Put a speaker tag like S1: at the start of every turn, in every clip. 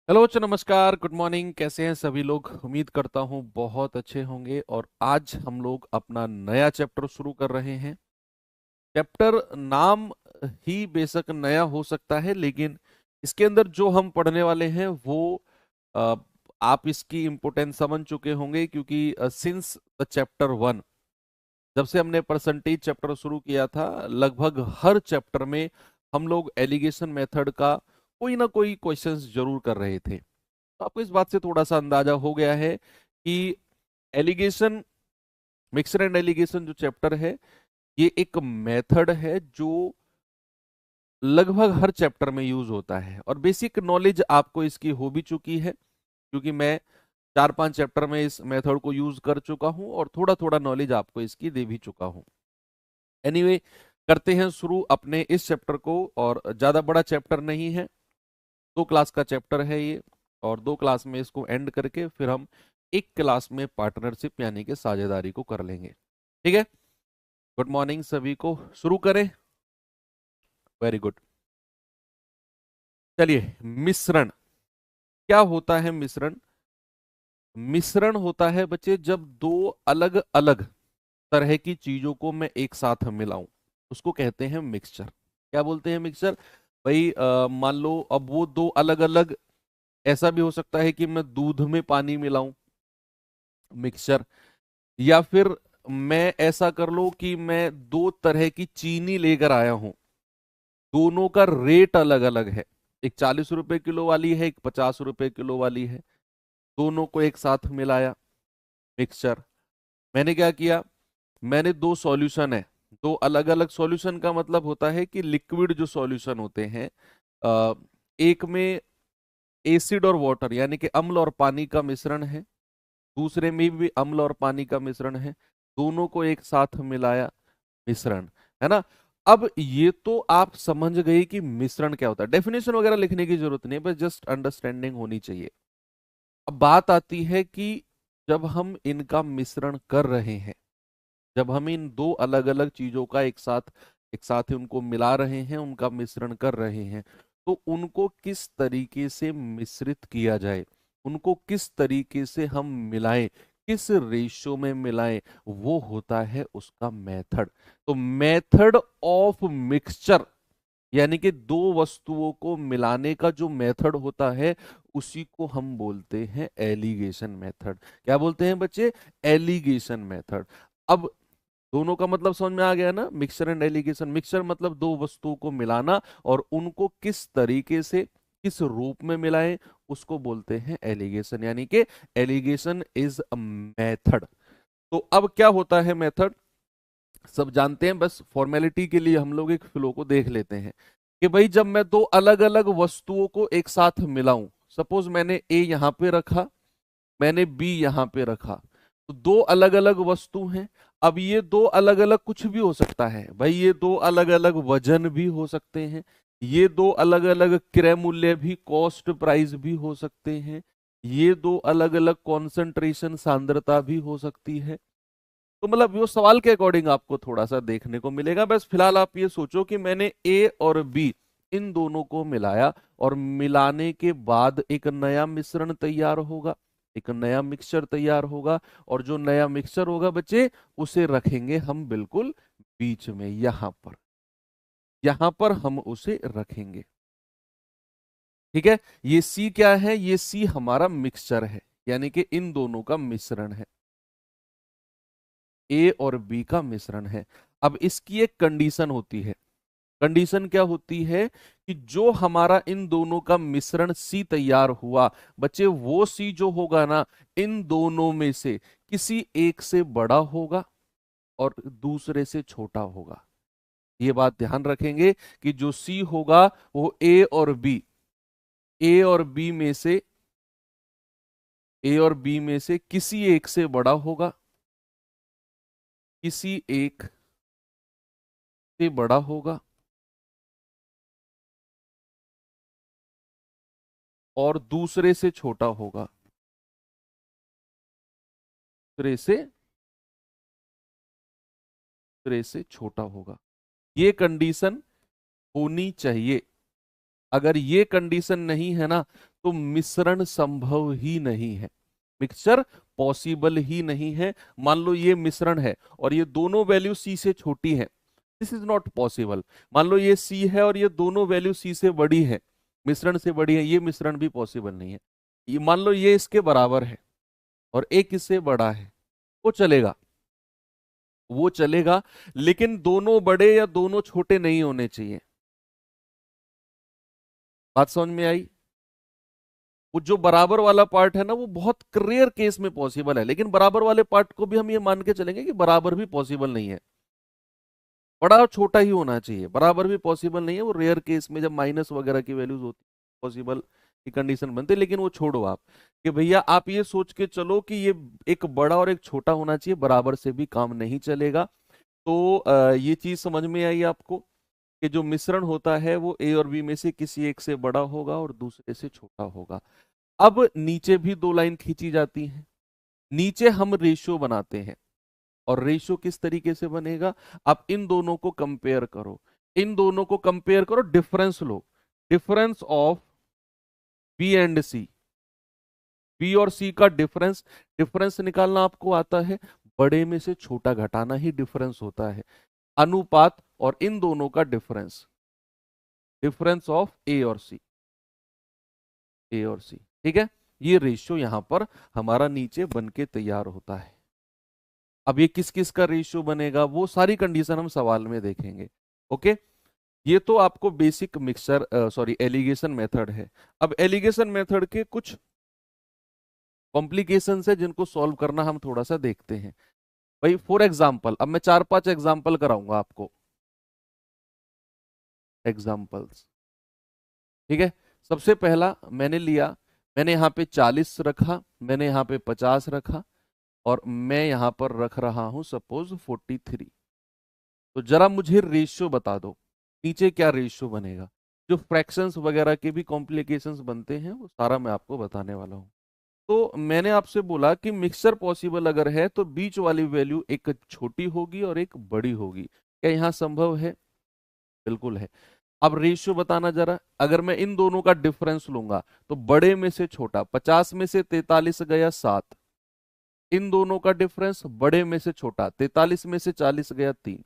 S1: Hello बच्चों, नमस्कार, good morning. कैसे हैं सभी लोग? उम्मीद करता हूँ बहुत अच्छे होंगे। और आज हम लोग अपना नया चैप्टर शुरू कर रहे हैं। चैप्टर नाम ही बेशक नया हो सकता है, लेकिन इसके अंदर जो हम पढ़ने वाले हैं वो अ, आप इसकी इम्पोर्टेंस समझ चुके होंगे, क्योंकि सिंस द चैप्टर 1, जब से हमने परसेंटेज चैप्टर शुरू किया था, लगभग हर चैप्टर में हम लोग एलिगेशन मेथड का कोई ना कोई क्वेश्चंस जरूर कर रहे थे। तो आपको इस बात से थोड़ा सा अंदाजा हो गया है कि एलिगेशन, मिक्सर एंड एलिगेशन जो चैप्टर है, ये एक मेथड है जो लगभग हर चैप्टर में यूज होता है। और बेसिक नॉलेज आपको इसकी हो भी चुकी है, क्योंकि मैं 4-5 चैप्टर में इस मेथड को यूज कर चुका हूं और थोड़ा थोड़ा नॉलेज आपको इसकी दे भी चुका हूं। एनीवे, करते हैं शुरू अपने इस चैप्टर को। और ज्यादा बड़ा चैप्टर नहीं है, 2 क्लास का चैप्टर है ये। और 2 क्लास में इसको एंड करके फिर हम एक क्लास में पार्टनरशिप यानी कि साझेदारी को कर लेंगे। ठीक है? गुड मॉर्निंग सभी को। शुरू करें। Very good. चलिए, मिश्रण क्या होता है? मिश्रण मिश्रण होता है बच्चे, जब दो अलग अलग तरह की चीजों को मैं एक साथ मिलाऊं, उसको कहते हैं मिक्सचर। क्या बोलते हैं? मिक्सचर। भाई मान लो अब वो दो अलग अलग, ऐसा भी हो सकता है कि मैं दूध में पानी मिलाऊं, मिक्सचर। या फिर मैं ऐसा कर लो कि मैं दो तरह की चीनी लेकर आया हूं, दोनों का रेट अलग अलग है। एक 40 रुपए किलो वाली है, एक 50 रुपए किलो वाली है। दोनों को एक साथ मिलाया, मिक्सचर। मैंने क्या किया? मैंने दो सॉल्यूशन है, दो अलग अलग सॉल्यूशन का मतलब होता है कि लिक्विड जो सॉल्यूशन होते हैं, अ, एक में एसिड और वाटर यानी कि अम्ल और पानी का मिश्रण है, दूसरे में भी अम्ल और पानी का मिश्रण है। दोनों को एक साथ मिलाया, मिश्रण। है ना? अब ये तो आप समझ गए कि मिश्रण क्या होता है। डेफिनेशन वगैरह लिखने की जरूरत नहीं है, बस जस्ट अंडरस्टैंडिंग होनी चाहिए। अब बात आती है कि जब हम इनका मिश्रण कर रहे हैं, जब हम इन दो अलग अलग चीजों का एक साथ ही उनको मिला रहे हैं, उनका मिश्रण कर रहे हैं, तो उनको किस तरीके से मिश्रित किया जाए, उनको किस तरीके से हम मिलाएं, किस रेशियो में मिलाएं, वो होता है उसका मेथड। तो मेथड ऑफ मिक्सचर यानी कि दो वस्तुओं को मिलाने का जो मेथड होता है, उसी को हम बोलते हैं एलिगेशन मेथड। क्या बोलते हैं बच्चे? Alligation method. अब दोनों का मतलब समझ में आ गया ना? Mixture and allegation. मिक्सचर मतलब दो वस्तुओं को मिलाना, और उनको किस तरीके से, किस रूप में मिलाएं, उसको बोलते हैं एलिगेशन। यानी कि एलिगेशन इज अ मेथड। तो अब क्या होता है मेथड, सब जानते हैं, बस फॉर्मेलिटी के लिए हम लोग एक फ्लो को देख लेते हैं कि भाई जब मैं दो अलग अलग वस्तुओं को एक साथ मिलाऊं, सपोज मैंने ए यहां पे रखा, मैंने बी यहां पे रखा, तो दो अलग अलग वस्तु हैं। अब ये दो अलग अलग कुछ भी हो सकता है भाई, ये दो अलग अलग वजन भी हो सकते हैं, ये दो अलग अलग क्रय मूल्य भी, कॉस्ट प्राइस भी हो सकते हैं, ये दो अलग अलग कॉन्सेंट्रेशन सांद्रता भी हो सकती है। तो मतलब वो सवाल के अकॉर्डिंग आपको थोड़ा सा देखने को मिलेगा। बस फिलहाल आप ये सोचो कि मैंने ए और बी, इन दोनों को मिलाया, और मिलाने के बाद एक नया मिश्रण तैयार होगा, एक नया मिक्सचर तैयार होगा। और जो नया मिक्सचर होगा बच्चे, उसे रखेंगे हम बिल्कुल बीच में, यहां पर हम उसे रखेंगे। ठीक है? ये सी क्या है? ये सी हमारा मिक्सचर है, यानी कि इन दोनों का मिश्रण है, ए और बी का मिश्रण है। अब इसकी एक कंडीशन होती है। कंडीशन क्या होती है? कि जो हमारा इन दोनों का मिश्रण सी तैयार हुआ बच्चे, वो सी जो होगा ना, इन दोनों में से किसी एक से बड़ा होगा और दूसरे से छोटा होगा। ये बात ध्यान रखेंगे कि जो सी होगा वो ए और बी में से, किसी एक से बड़ा होगा, किसी एक से बड़ा होगा, और दूसरे से छोटा होगा। ये कंडीशन होनी चाहिए। अगर ये कंडीशन नहीं है ना, तो मिश्रण संभव ही नहीं है, मिक्सचर पॉसिबल ही नहीं है। मान लो ये मिश्रण है और ये दोनों वैल्यू सी से छोटी है, दिस इज नॉट पॉसिबल। मान लो ये सी है और ये दोनों वैल्यू सी से बड़ी है, मिश्रण से बड़ी है, ये मिश्रण भी पॉसिबल नहीं है। ये मान लो ये इसके बराबर है और एक इससे बड़ा है, वो चलेगा, वो चलेगा, लेकिन दोनों बड़े या दोनों छोटे नहीं होने चाहिए। बात समझ में आई? वो जो बराबर वाला पार्ट है ना, वो बहुत रेयर केस में पॉसिबल है, लेकिन बराबर वाले पार्ट को भी हम ये मान के चलेंगे कि बराबर भी पॉसिबल नहीं है, बड़ा और छोटा ही होना चाहिए, बराबर भी पॉसिबल नहीं है। वो रेयर केस में जब माइनस वगैरह की वैल्यूज होती पॉसिबल की कंडीशन बनते, लेकिन वो छोड़ो आप, कि भैया आप ये सोच के चलो कि ये एक बड़ा और एक छोटा होना चाहिए, बराबर से भी काम नहीं चलेगा। तो ये चीज समझ में आई आपको कि जो मिश्रण होता है वो ए और बी में से किसी एक से बड़ा होगा और दूसरे से छोटा होगा। अब नीचे भी दो लाइन खींची जाती हैं, नीचे हम रेशियो बनाते हैं, और रेशियो किस तरीके से बनेगा, आप इन दोनों को कंपेयर करो, इन दोनों को कंपेयर करो, डिफरेंस लो, difference of B and C, B और सी का डिफरेंस, डिफरेंस निकालना आपको आता है, बड़े में से छोटा घटाना ही डिफरेंस होता है, अनुपात और इन दोनों का डिफरेंस, डिफरेंस ऑफ ए और सी, ए और सी, ठीक है। ये रेशियो यहां पर हमारा नीचे बन के तैयार होता है। अब ये किस किस का रेशियो बनेगा, वो सारी कंडीशन हम सवाल में देखेंगे। ओके, ये तो आपको basic mixture sorry alligation method है। अब एलिगेशन मेथड के कुछ कॉम्प्लिकेशन है जिनको सॉल्व करना हम थोड़ा सा देखते हैं। भाई फॉर एग्जाम्पल, अब मैं 4-5 एग्जाम्पल कराऊंगा आपको, एग्जाम्पल्स, ठीक है। सबसे पहला मैंने लिया, मैंने यहाँ पे 40 रखा, मैंने यहाँ पे 50 रखा, और मैं यहाँ पर रख रहा हूं सपोज 43। तो जरा मुझे रेशियो बता दो, नीचे क्या रेशियो बनेगा। जो फ्रैक्शंस वगैरह के भी कॉम्प्लिकेशंस बनते हैं वो सारा मैं आपको बताने वाला हूँ। तो मैंने आपसे बोला कि मिक्सचर पॉसिबल अगर है तो बीच वाली वैल्यू एक छोटी होगी और एक बड़ी होगी, क्या यहाँ संभव है? बिल्कुल है। अब रेशियो बताना जरा, अगर मैं इन दोनों का डिफरेंस लूंगा तो बड़े में से छोटा, 50 में से 43 गया 7, इन दोनों का डिफरेंस बड़े में से छोटा, 43 में से 40 गया 3,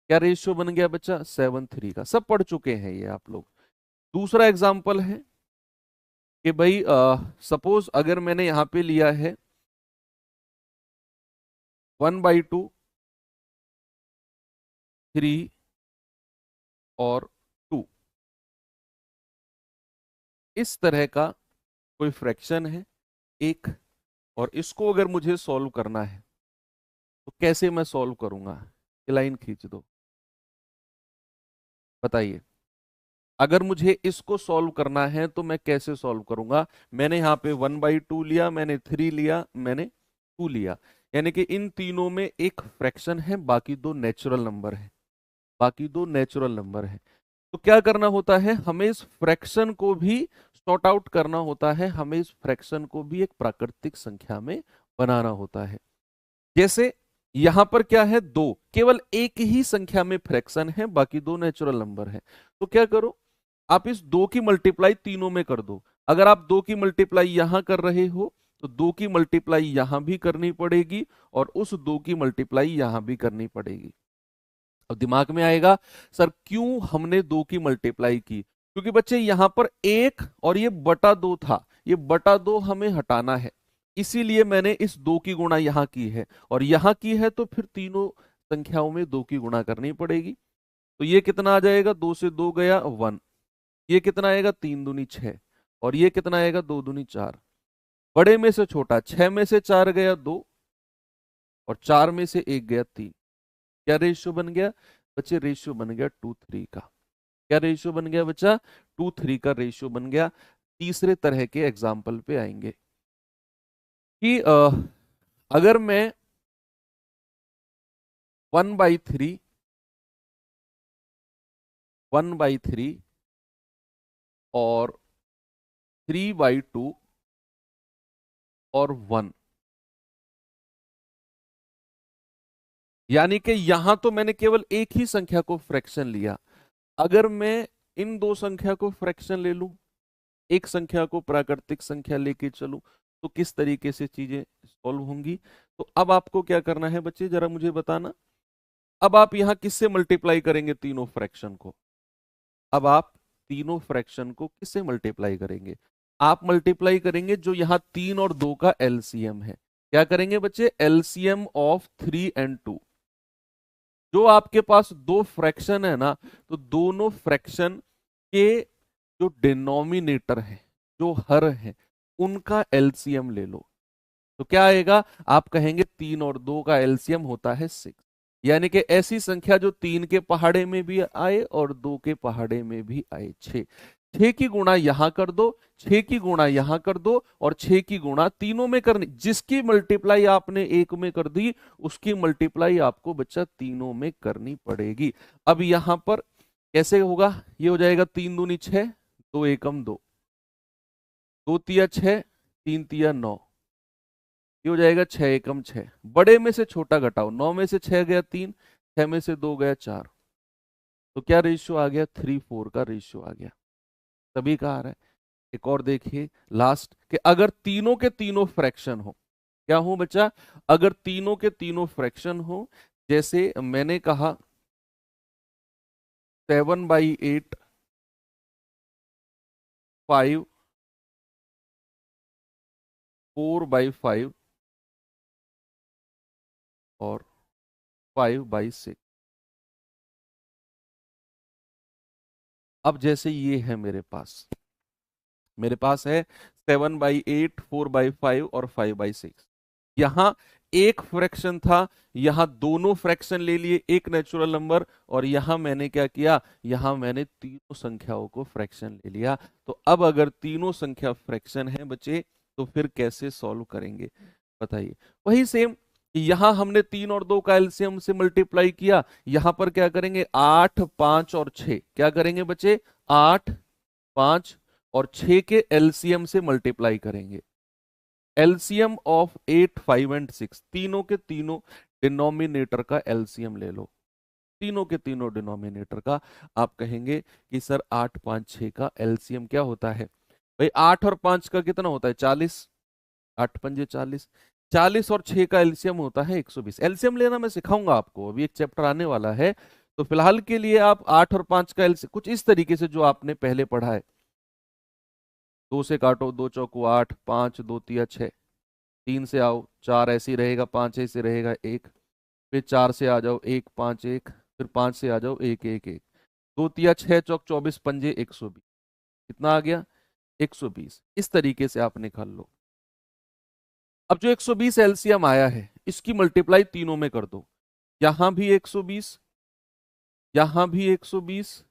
S1: क्या रेशियो बन गया बच्चा? 7:3 का। सब पढ़ चुके हैं ये आप लोग। दूसरा एग्जाम्पल है कि भाई सपोज अगर मैंने यहां पे लिया है 1/2, 3 और 2, इस तरह का कोई फ्रैक्शन है एक, और इसको अगर मुझे सॉल्व करना है तो कैसे मैं सॉल्व करूंगा? ये लाइन खींच दो, बताइए। अगर मुझे इसको सॉल्व करना है तो मैं कैसे सॉल्व करूंगा? मैंने यहाँ पे 1/2 लिया, मैंने 3 लिया, मैंने 2 लिया, यानी कि इन तीनों में एक फ्रैक्शन है, बाकी दो नेचुरल नंबर है, बाकी दो नेचुरल नंबर है। तो क्या करना होता है, हमें इस फ्रैक्शन को भी सॉर्ट आउट करना होता है, हमें इस फ्रैक्शन को भी एक प्राकृतिक संख्या में बनाना होता है। जैसे यहां पर क्या है, दो, केवल एक ही संख्या में फ्रैक्शन है, बाकी दो नेचुरल नंबर है। तो क्या करो, आप इस दो की मल्टीप्लाई तीनों में कर दो। अगर आप दो की मल्टीप्लाई यहां कर रहे हो तो दो की मल्टीप्लाई यहां भी करनी पड़ेगी, और उस दो की मल्टीप्लाई यहां भी करनी पड़ेगी। अब दिमाग में आएगा सर क्यों हमने दो की मल्टीप्लाई की, क्योंकि बच्चे यहां पर एक और ये बटा दो था, ये बटा दो हमें हटाना है, इसीलिए मैंने इस दो की गुणा यहां की है, और यहां की है तो फिर तीनों संख्याओं में दो की गुणा करनी पड़ेगी। तो ये कितना आ जाएगा, दो से दो गया 1, ये कितना आएगा 3 दूनी 6, और ये कितना आएगा 2 दूनी 4। बड़े में से छोटा, 6 में से 4 गया 2, और 4 में से 1 गया 3। क्या रेशियो बन गया बच्चे? रेशियो बन गया 2:3 का। क्या रेशियो बन गया बच्चा? 2:3 का रेशियो बन गया। तीसरे तरह के एग्जाम्पल पे आएंगे कि अगर मैं 1/3, 1/3 और 3/2 और 1, यानी कि यहां तो मैंने केवल एक ही संख्या को फ्रैक्शन लिया, अगर मैं इन दो संख्या को फ्रैक्शन ले लूं, एक संख्या को प्राकृतिक संख्या लेके चलूं तो किस तरीके से चीजें सॉल्व होंगी। तो अब आपको क्या करना है बच्चे, जरा मुझे बताना। अब आप यहां किससे मल्टीप्लाई करेंगे तीनों फ्रैक्शन को? अब आप तीनों फ्रैक्शन को किससे मल्टीप्लाई करेंगे? आप मल्टीप्लाई करेंगे जो यहां 3 और 2 का एलसीएम है। क्या करेंगे बच्चे? LCM of 3 and 2। जो आपके पास दो फ्रैक्शन है ना, तो दोनों फ्रैक्शन के जो डिनोमिनेटर है, जो हर है, उनका एलसीएम ले लो। तो क्या आएगा? आप कहेंगे 3 और 2 का एलसीएम होता है 6। यानी कि ऐसी संख्या जो 3 के पहाड़े में भी आए और 2 के पहाड़े में भी आए, 6। 6 की गुणा यहां कर दो, 6 की गुणा यहां कर दो, और 6 की गुणा तीनों में करनी। जिसकी मल्टीप्लाई आपने एक में कर दी, उसकी मल्टीप्लाई आपको बच्चा तीनों में करनी पड़ेगी। अब यहां पर कैसे होगा? ये हो जाएगा 3 दूनी 6, 2 एकम 2, 2 तिया 6, 3 तिया 9। ये हो जाएगा 6 एकम 6। बड़े में से छोटा घटाओ, 9 में से 6 गया 3, 6 में से 2 गया 4। तो क्या रेशियो आ गया? 3:4 का रेशियो आ गया। सभी का आ रहा है। एक और देखिए लास्ट, कि अगर तीनों के तीनों फ्रैक्शन हो, क्या हो बच्चा? अगर तीनों के तीनों फ्रैक्शन हो, जैसे मैंने कहा 7/8, 5, 4/5 और 5/6। अब जैसे ये है मेरे पास है 7/8, 4/5 और 5/6। यहां एक फ्रैक्शन था, यहां दोनों फ्रैक्शन ले लिए, एक नेचुरल नंबर, और यहां मैंने क्या किया? यहां मैंने तीनों संख्याओं को फ्रैक्शन ले लिया। तो अब अगर तीनों संख्या फ्रैक्शन है बच्चे, तो फिर कैसे सॉल्व करेंगे बताइए? वही सेम, यहां हमने 3 और 2 का एलसीएम से मल्टीप्लाई किया, यहां पर क्या करेंगे? 8, 5 और 6। क्या करेंगे बच्चे? 8, 5 और 6 के एलसीएम से मल्टीप्लाई करेंगे। एलसीएम ऑफ 8, 5 एंड 6, तीनों के तीनों डिनोमिनेटर का एलसीएम ले लो। तीनों के तीनों डिनोमिनेटर का। आप कहेंगे कि सर 8, 5, 6 का एलसीएम क्या होता है? भाई 8 और 5 का कितना होता है? 40। 8 पंजे 40। 40 और 6 का एलसीएम होता है 120। एलसीएम लेना मैं सिखाऊंगा आपको, अभी एक चैप्टर आने वाला है। तो फिलहाल के लिए आप 8 और 5 का एलसीएम कुछ इस तरीके से जो आपने पहले पढ़ा है। 2 से काटो, 2 चौको 8, 5, 2 तिया 6, 3 से आओ 4 ऐसे ही रहेगा, 5 ऐसे रहेगा 1, फिर 4 से आ जाओ 1, 5, 1, फिर 5 से आ जाओ 1, 1, 1, 2 तिया 6 चौक 24 पंजे 120। कितना आ गया? 120। इस तरीके से आप निकाल लो। अब जो 120 एलसीएम आया है, इसकी मल्टीप्लाई तीनों में कर दो। यहां भी 120, यहां भी 120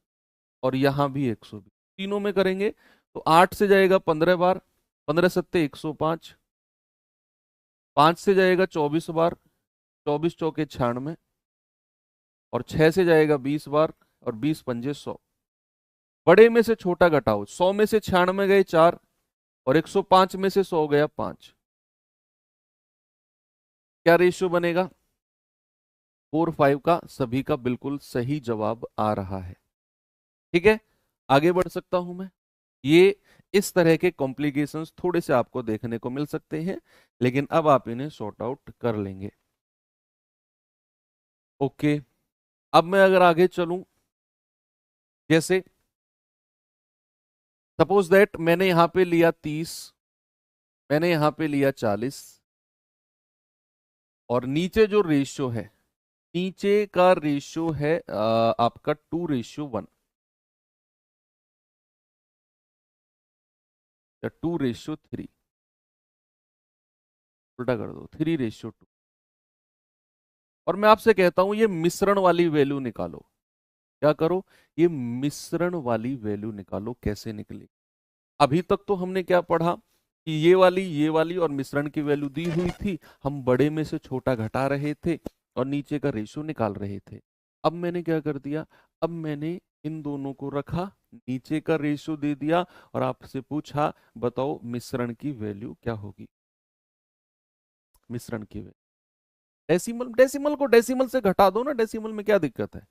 S1: और यहां भी 120, तीनों में करेंगे तो 8 से जाएगा 15 बार, 15 सत्ते 105, 5 से जाएगा 24 बार, 24 चौके 96, और 6 से जाएगा 20 बार, और 20 पंजे 100। बड़े में से छोटा घटाओ, 100 में से 96 गए 4, और 105 में से 100 गया 5। क्या रेशियो बनेगा? 4:5 का। सभी का बिल्कुल सही जवाब आ रहा है। ठीक है, आगे बढ़ सकता हूं मैं। ये इस तरह के कॉम्प्लिकेशंस थोड़े से आपको देखने को मिल सकते हैं, लेकिन अब आप इन्हें सॉर्ट आउट कर लेंगे। ओके, अब मैं अगर आगे चलूं, जैसे सपोज दैट मैंने यहां पे लिया 30, मैंने यहां पे लिया 40, और नीचे जो रेशियो है, नीचे का रेशियो है आपका 2:1 या 2:3। उल्टा कर दो, 3:2। और मैं आपसे कहता हूं ये मिश्रण वाली वैल्यू निकालो। क्या करो? ये मिश्रण वाली वैल्यू निकालो। कैसे निकले? अभी तक तो हमने क्या पढ़ा कि ये वाली और मिश्रण की वैल्यू दी हुई थी, हम बड़े में से छोटा घटा रहे थे और नीचे का रेशियो निकाल रहे थे। अब मैंने क्या कर दिया? अब मैंने इन दोनों को रखा, नीचे का रेशियो दे दिया, और आपसे पूछा बताओ मिश्रण की वैल्यू क्या होगी? मिश्रण की वैल्यू डेसिमल, डेसिमल को डेसिमल से घटा दो ना, डेसिमल में क्या दिक्कत है?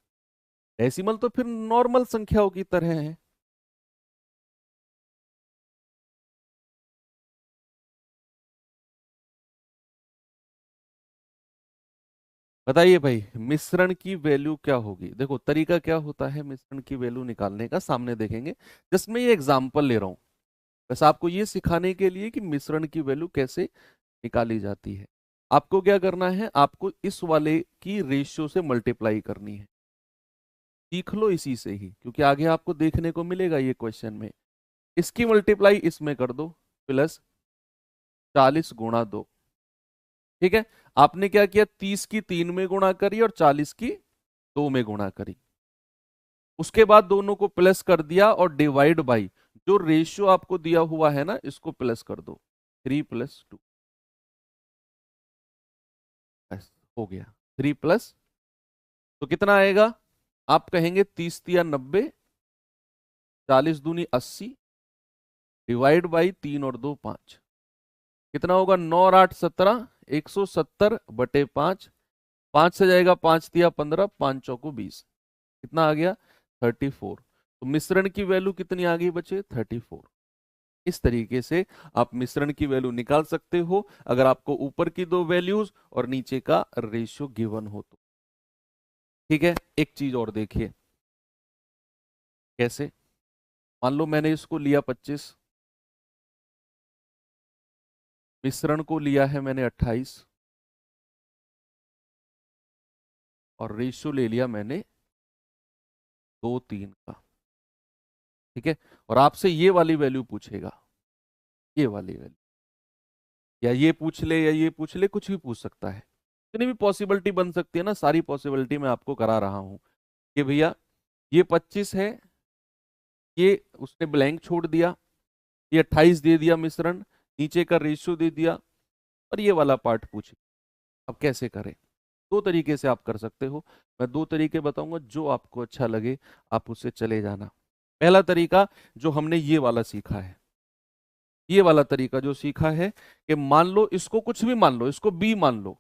S1: डेसिमल तो फिर नॉर्मल संख्याओं की तरह है। बताइए भाई, मिश्रण की वैल्यू क्या होगी? देखो तरीका क्या होता है मिश्रण की वैल्यू निकालने का, सामने देखेंगे। जस्ट मैं ये एग्जांपल ले रहा हूं बस आपको ये सिखाने के लिए कि मिश्रण की वैल्यू कैसे निकाली जाती है। आपको क्या करना है, आपको इस वाले की रेशियो से मल्टीप्लाई करनी है। सीख लो इसी से ही, क्योंकि आगे आपको देखने को मिलेगा ये क्वेश्चन में। इसकी मल्टीप्लाई इसमें कर दो, प्लस 40 × 2। ठीक है, आपने क्या किया, 30 की 3 में गुणा करी और 40 की 2 में गुणा करी। उसके बाद दोनों को प्लस कर दिया और डिवाइड बाई जो रेशियो आपको दिया हुआ है ना, इसको प्लस कर दो, 3 + 2। हो गया 3 तो कितना आएगा? आप कहेंगे 30 × 3 = 90, 40 × 2 = 80, डिवाइड बाई 3 और 2 5। कितना होगा? 9 और 8 = 17, 170/5। 5 से जाएगा 5 × 3 = 15, 5 × 4 = 20। कितना आ गया? 34। तो मिश्रण की वैल्यू कितनी आ गई बच्चे? 34। इस तरीके से आप मिश्रण की वैल्यू निकाल सकते हो, अगर आपको ऊपर की दो वैल्यूज और नीचे का रेशियो गिवन हो तो। ठीक है, एक चीज और देखिए कैसे। मान लो मैंने इसको लिया 25, मिश्रण को लिया है मैंने 28, और रेशियो ले लिया मैंने 2 3 का। ठीक है, और आपसे ये वाली वैल्यू पूछेगा, ये वाली वैल्यू, या ये पूछ ले या ये पूछ ले, कुछ भी पूछ सकता है। इतनी भी पॉसिबिलिटी बन सकती है ना, सारी पॉसिबिलिटी मैं आपको करा रहा हूं कि भैया ये 25 है, ये उसने ब्लैंक छोड़ दिया, ये 28 दे दिया मिश्रण, नीचे का रेशियो दे दिया, और ये वाला पार्ट पूछे। अब कैसे करें? दो तरीके से आप कर सकते हो। मैं दो तरीके बताऊंगा, जो आपको अच्छा लगे आप उससे चले जाना। पहला तरीका जो हमने ये वाला सीखा है, ये वाला तरीका जो सीखा है कि मान लो इसको कुछ भी मान लो, इसको बी मान लो,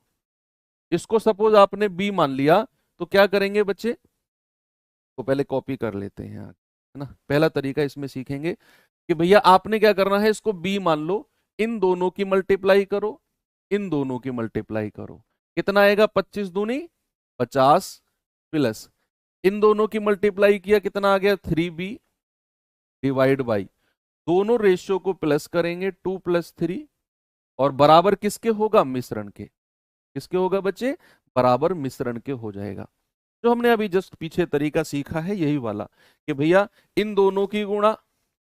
S1: इसको सपोज आपने बी मान लिया, तो क्या करेंगे बच्चे? तो पहले कॉपी कर लेते हैं आगे, है ना। पहला तरीका इसमें सीखेंगे कि भैया आपने क्या करना है, इसको बी मान लो, इन दोनों की मल्टीप्लाई करो, इन दोनों की मल्टीप्लाई करो। कितना आएगा? 25 दूनी 50, प्लस इन दोनों की मल्टीप्लाई किया, कितना आ गया? 3b, डिवाइड बाई दोनों रेशियो को प्लस करेंगे, 2 + 3, और बराबर किसके होगा? मिश्रण के। किसके होगा बच्चे? बराबर मिश्रण के हो जाएगा। जो हमने अभी जस्ट पीछे तरीका सीखा है यही वाला, कि भैया इन दोनों की गुणा,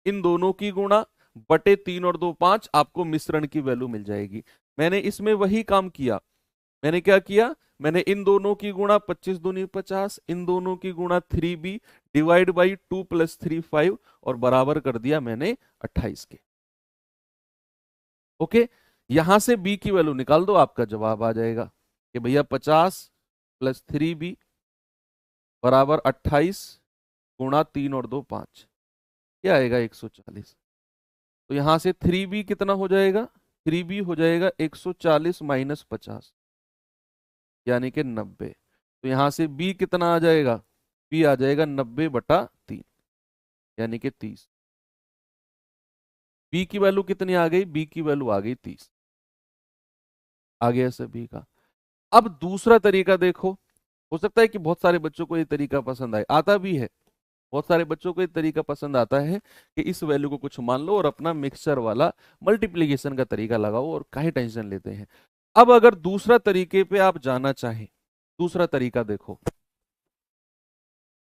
S1: इन दोनों की गुणा बटे 3 और 2 5, आपको मिश्रण की वैल्यू मिल जाएगी। मैंने इसमें वही काम किया। मैंने क्या किया? मैंने इन दोनों की गुणा 25 दूनी 50, इन दोनों की गुणा 3b, डिवाइड बाई 2 + 3 5, और बराबर कर दिया मैंने 28 के। ओके, यहां से b की वैल्यू निकाल दो, आपका जवाब आ जाएगा कि भैया 50 + 3b बराबर 28 गुणा 3 और 2 5, क्या आएगा? 140। तो यहां से 3b कितना हो जाएगा? 3b हो जाएगा 140 - 50, यानी कि 90। तो यहां से b कितना आ जाएगा? b आ जाएगा 90/3, यानी कि 30। b की वैल्यू कितनी आ गई? b की वैल्यू आ गई 30। आ गया सभी का। अब दूसरा तरीका देखो, हो सकता है कि बहुत सारे बच्चों को ये तरीका पसंद आए, आता भी है। बहुत सारे बच्चों को ये तरीका पसंद आता है कि इस वैल्यू को कुछ मान लो और अपना मिक्सचर वाला मल्टीप्लीकेशन का तरीका लगाओ, और काहे टेंशन लेते हैं। अब अगर दूसरा तरीके पे आप जाना चाहें, दूसरा तरीका देखो।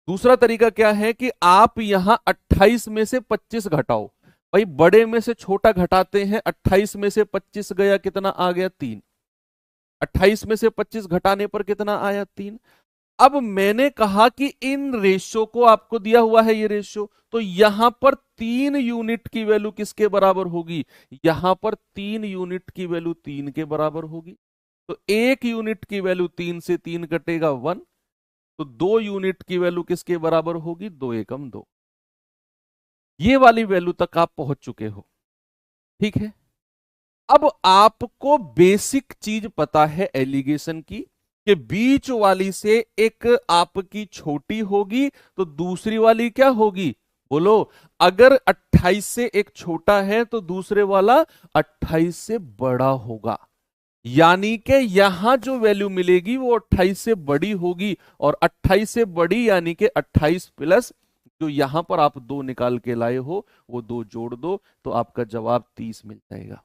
S1: दूसरा तरीका क्या है कि आप यहां 28 में से 25 घटाओ। भाई बड़े में से छोटा घटाते हैं, 28 में से 25 गया, कितना आ गया? 3। 28 में से 25 घटाने पर कितना आया? 3। अब मैंने कहा कि इन रेशियो को, आपको दिया हुआ है ये रेशियो, तो यहां पर 3 यूनिट की वैल्यू किसके बराबर होगी? यहां पर 3 यूनिट की वैल्यू 3 के बराबर होगी। तो 1 यूनिट की वैल्यू 3 से 3 कटेगा 1, तो 2 यूनिट की वैल्यू किसके बराबर होगी? 2 एकम 2। ये वाली वैल्यू तक आप पहुंच चुके हो। ठीक है, अब आपको बेसिक चीज पता है एलिगेशन की, कि बीच वाली से एक आपकी छोटी होगी तो दूसरी वाली क्या होगी? बोलो। अगर 28 से एक छोटा है तो दूसरे वाला 28 से बड़ा होगा। यानी कि यहां जो वैल्यू मिलेगी वो 28 से बड़ी होगी, और 28 से बड़ी यानी कि 28 प्लस जो यहां पर आप 2 निकाल के लाए हो वो 2 जोड़ दो, तो आपका जवाब 30 मिल जाएगा।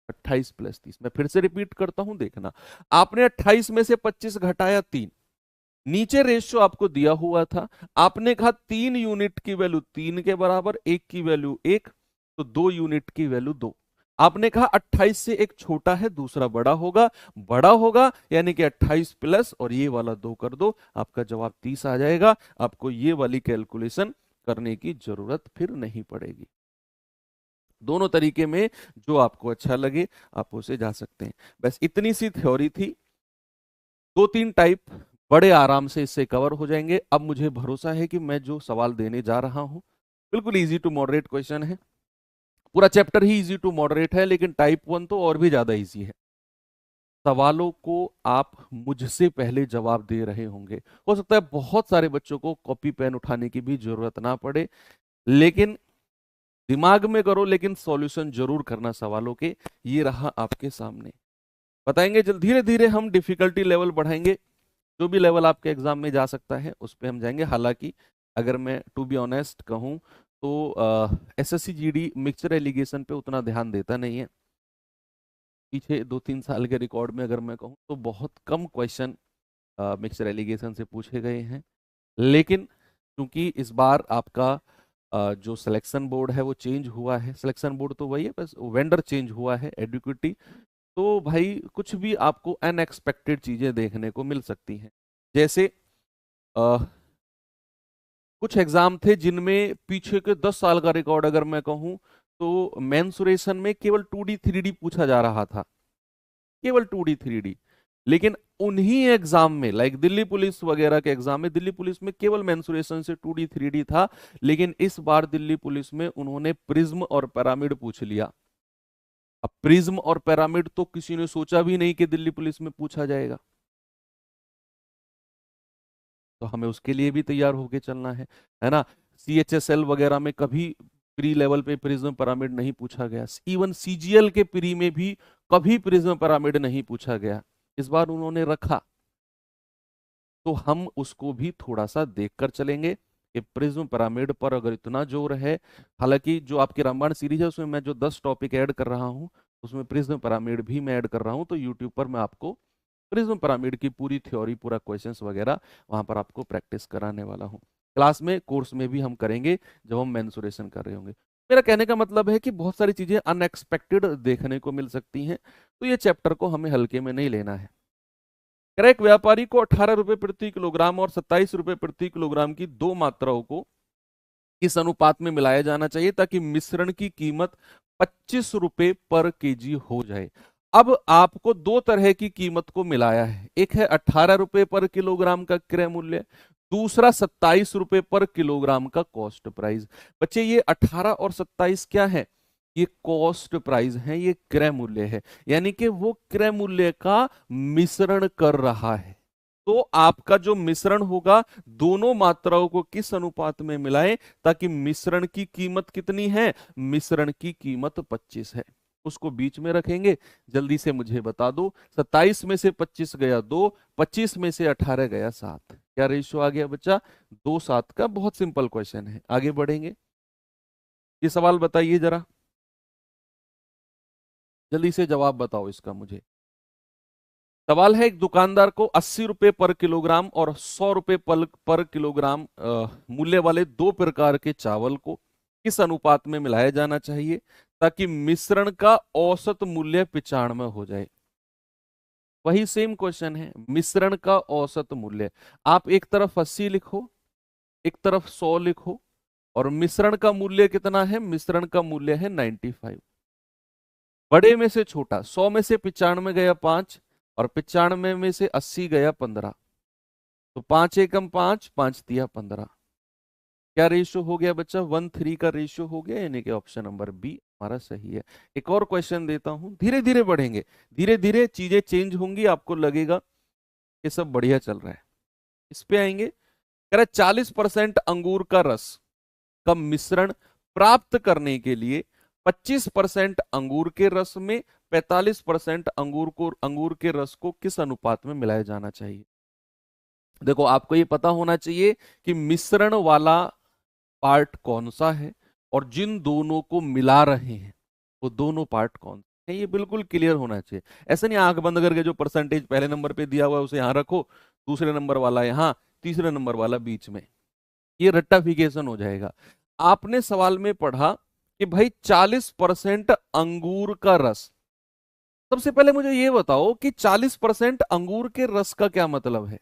S1: 28 प्लस 30, मैं फिर से रिपीट करता हूं, देखना। आपने 28 में से 25 घटाया 3, नीचे रेशियो आपको दिया हुआ था, आपने कहा 3 यूनिट की वैल्यू 3 के बराबर, 1 की वैल्यू 1, तो 2 यूनिट की वैल्यू 2। आपने कहा 28 से एक छोटा है दूसरा बड़ा होगा, बड़ा होगा यानी कि 28 प्लस और ये वाला 2 कर दो, आपका जवाब 30 आ जाएगा। आपको ये वाली कैलकुलेशन करने की जरूरत फिर नहीं पड़ेगी। दोनों तरीके में जो आपको अच्छा लगे आप उसे जा सकते हैं। बस इतनी सी थ्योरी थी, 2-3 टाइप बड़े आराम से इससे कवर हो जाएंगे। अब मुझे भरोसा है कि मैं जो सवाल देने जा रहा हूं बिल्कुल इजी टू मॉडरेट क्वेश्चन है। पूरा चैप्टर ही इजी टू मॉडरेट है, लेकिन टाइप 1 तो और भी ज्यादा इजी है। सवालों को आप मुझसे पहले जवाब दे रहे होंगे, हो सकता है बहुत सारे बच्चों को कॉपी पेन उठाने की भी जरूरत ना पड़े, लेकिन दिमाग में करो, लेकिन सॉल्यूशन जरूर करना सवालों के। ये रहा आपके सामने, बताएंगे जल्द, धीरे धीरे हम डिफिकल्टी लेवल बढ़ाएंगे। जो भी लेवल आपके एग्जाम में जा सकता है उस पे हम जाएंगे। हालांकि अगर मैं टू बी ऑनेस्ट कहूँ तो एसएससी जीडी मिक्सचर एलिगेशन पे उतना ध्यान देता नहीं है। पीछे 2-3 साल के रिकॉर्ड में अगर मैं कहूँ तो बहुत कम क्वेश्चन मिक्सचर एलिगेशन से पूछे गए हैं। लेकिन क्योंकि इस बार आपका जो सिलेक्शन बोर्ड है वो चेंज हुआ है, सिलेक्शन बोर्ड तो वही है, बस वेंडर चेंज हुआ है, एडुकेटी, तो भाई कुछ भी आपको अनएक्सपेक्टेड चीजें देखने को मिल सकती हैं। जैसे अ, कुछ एग्जाम थे जिनमें पीछे के 10 साल का रिकॉर्ड अगर मैं कहूं तो मेंसुरेशन में केवल 2D 3D पूछा जा रहा था, केवल 2D 3D। लेकिन उन्हीं एग्जाम में लाइक दिल्ली पुलिस वगैरह के एग्जाम में, दिल्ली पुलिस में केवल मेंसुरेशन से 2D 3D था, लेकिन इस बार दिल्ली पुलिस में उन्होंने प्रिज्म और पिरामिड पूछ लिया। अब प्रिज्म और पिरामिड तो किसी ने सोचा भी नहीं कि दिल्ली पुलिस में पूछा जाएगा, तो हमें उसके लिए भी तैयार होके चलना है ना। CHSL वगैरह में कभी प्री लेवल पे प्रिज्म पिरामिड नहीं पूछा गया, इवन CGL के प्री में भी कभी प्रिज्म पिरामिड नहीं पूछा गया, इस बार उन्होंने रखा, तो हम उसको भी थोड़ा सा देखकर चलेंगे कि प्रिज्म पिरामिड पर अगर इतना जोर है। हालांकि जो आपकी रामायण सीरीज है उसमें मैं जो 10 टॉपिक ऐड कर रहा हूँ उसमें प्रिज्म पिरामिड भी मैं ऐड कर रहा हूँ, तो यूट्यूब पर मैं आपको प्रिज्म पिरामिड की पूरी थ्योरी, पूरा क्वेश्चंस वगैरह वहां पर आपको प्रैक्टिस कराने वाला हूँ। क्लास में कोर्स में भी हम करेंगे जब हम मेंसुरेशन कर रहे होंगे। मेरा कहने का मतलब है कि बहुत सारी चीजें अनएक्सपेक्टेड देखने को मिल सकती हैं, तो ये चैप्टर को हमें हल्के में नहीं लेना है। कह रहा है, एक व्यापारी को 18 रुपए प्रति किलोग्राम और 27 रुपए प्रति किलोग्राम की दो मात्राओं को इस अनुपात में मिलाया जाना चाहिए ताकि मिश्रण की कीमत 25 रुपए पर केजी हो जाए। अब आपको दो तरह की कीमत को मिलाया है, एक है 18 रुपए पर किलोग्राम का क्रय मूल्य, दूसरा 27 रुपए पर किलोग्राम का कॉस्ट प्राइस। बच्चे ये 18 और 27 क्या है? ये कॉस्ट प्राइस है, ये क्रय मूल्य है, यानी कि वो क्रय मूल्य का मिश्रण कर रहा है। तो आपका जो मिश्रण होगा दोनों मात्राओं को किस अनुपात में मिलाएं ताकि मिश्रण की कीमत कितनी है? मिश्रण की कीमत 25 है, उसको बीच में रखेंगे। जल्दी से मुझे बता दो, 27 में से 25 गया 2, 25 में से 18 गया 7, क्या रेशियो आ गया बच्चा? 2:7 का। बहुत सिंपल क्वेश्चन है, आगे बढ़ेंगे। ये सवाल बताइए जरा, जल्दी से जवाब बताओ इसका मुझे। सवाल है, एक दुकानदार को 80 रुपए पर किलोग्राम और 100 रुपए पर किलोग्राम मूल्य वाले दो प्रकार के चावल को किस अनुपात में मिलाया जाना चाहिए ताकि मिश्रण का औसत मूल्य 95 हो जाए। वही सेम क्वेश्चन है, मिश्रण का औसत मूल्य। आप एक तरफ 80 लिखो, एक तरफ 100 लिखो, और मिश्रण का मूल्य कितना है? मिश्रण का मूल्य है 95। बड़े में से छोटा, 100 में से 95 गया 5, और 95 में से 80 गया 15, तो 5 एकम 5, 5 तिया 15। क्या रेशियो हो गया बच्चा? 1:3 का रेशियो हो गया, यानी कि ऑप्शन नंबर बी हमारा सही है। एक और क्वेश्चन देता हूं, धीरे धीरे बढ़ेंगे, धीरे धीरे चीजें चेंज होंगी, आपको लगेगा ये सब बढ़िया चल रहा है। इस पे आएंगे। कह रहा है 40% अंगूर का रस का मिश्रण प्राप्त करने के लिए 25% अंगूर के रस में 45% अंगूर के रस को किस अनुपात में मिलाया जाना चाहिए? देखो, आपको ये पता होना चाहिए कि मिश्रण वाला पार्ट कौन सा है और जिन दोनों को मिला रहे हैं वो दोनों पार्ट कौन से हैं, ये बिल्कुल क्लियर होना चाहिए। ऐसा नहीं आंख बंद करके जो परसेंटेज पहले नंबर पे दिया हुआ है उसे यहां रखो, दूसरे नंबर वाला यहां, तीसरे नंबर वाला बीच में, ये रट्टाफिकेशन हो जाएगा। आपने सवाल में पढ़ा कि भाई 40% अंगूर का रस। सबसे पहले मुझे ये बताओ कि 40% अंगूर के रस का क्या मतलब है?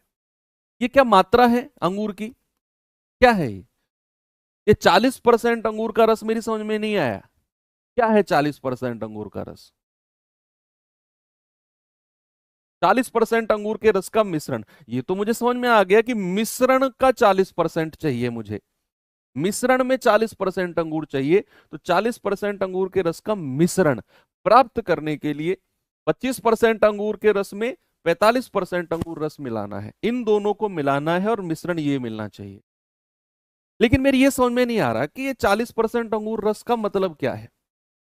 S1: ये क्या मात्रा है अंगूर की? क्या है ये 40% अंगूर का रस? मेरी समझ में नहीं आया, क्या है 40% अंगूर का रस? 40% अंगूर के रस का मिश्रण, ये तो मुझे समझ में आ गया कि मिश्रण का 40% चाहिए मुझे, मिश्रण में 40% अंगूर चाहिए। तो 40% अंगूर के रस का मिश्रण प्राप्त करने के लिए 25% अंगूर के रस में 45% अंगूर रस मिलाना है, इन दोनों को मिलाना है और मिश्रण ये मिलना चाहिए। लेकिन मेरी ये समझ में नहीं आ रहा कि ये 40% अंगूर रस का मतलब क्या है।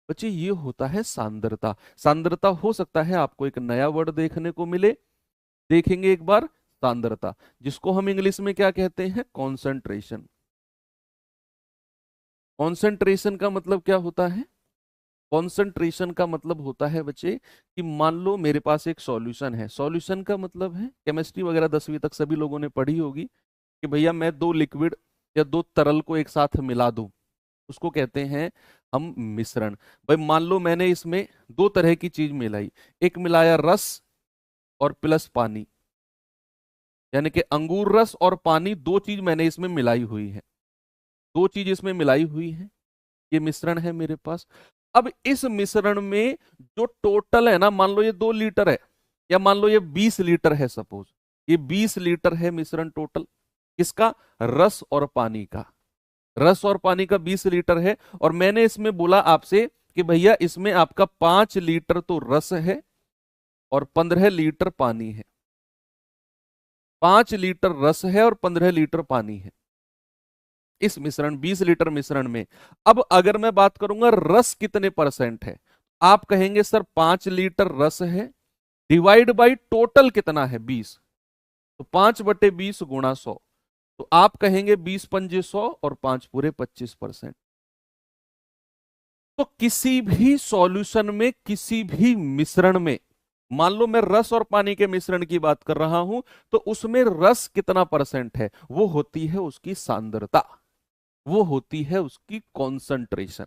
S1: बच्चे, ये होता है सांद्रता। सांद्रता हो सकता है आपको एक नया वर्ड देखने को मिले, देखेंगे एक बार, सांद्रता, जिसको हम इंग्लिश में क्या कहते हैं? कॉन्सेंट्रेशन। कॉन्सेंट्रेशन का मतलब क्या होता है? कॉन्सेंट्रेशन का मतलब होता है बच्चे कि मान लो मेरे पास एक सॉल्यूशन है। सॉल्यूशन का मतलब है, केमिस्ट्री वगैरह 10वीं तक सभी लोगों ने पढ़ी होगी, कि भैया मैं दो लिक्विड या दो तरल को एक साथ मिला दूं, उसको कहते हैं हम मिश्रण। भाई मान लो मैंने इसमें दो तरह की चीज मिलाई, एक मिलाया रस और प्लस पानी, यानी कि अंगूर रस और पानी, दो चीज मैंने इसमें मिलाई हुई है, दो चीज इसमें मिलाई हुई है, ये मिश्रण है मेरे पास। अब इस मिश्रण में जो टोटल है ना, मान लो ये 2 लीटर है या मान लो ये 20 लीटर है, सपोज ये 20 लीटर है मिश्रण टोटल, किसका? रस और पानी का। रस और पानी का 20 लीटर है, और मैंने इसमें बोला आपसे कि भैया इसमें आपका 5 लीटर तो रस है और 15 लीटर पानी है। 5 लीटर रस है और 15 लीटर पानी है इस मिश्रण, 20 लीटर मिश्रण में। अब अगर मैं बात करूंगा रस कितने परसेंट है, आप कहेंगे सर 5 लीटर रस है, डिवाइड बाई टोटल कितना है? 20, तो 5/20 × 100, तो आप कहेंगे 20×5 = 100 और 5 पूरे 25%। तो किसी भी सॉल्यूशन में, किसी भी मिश्रण में, मान लो मैं रस और पानी के मिश्रण की बात कर रहा हूं, तो उसमें रस कितना परसेंट है? वो होती है उसकी सांद्रता, वो होती है उसकी कॉन्सेंट्रेशन।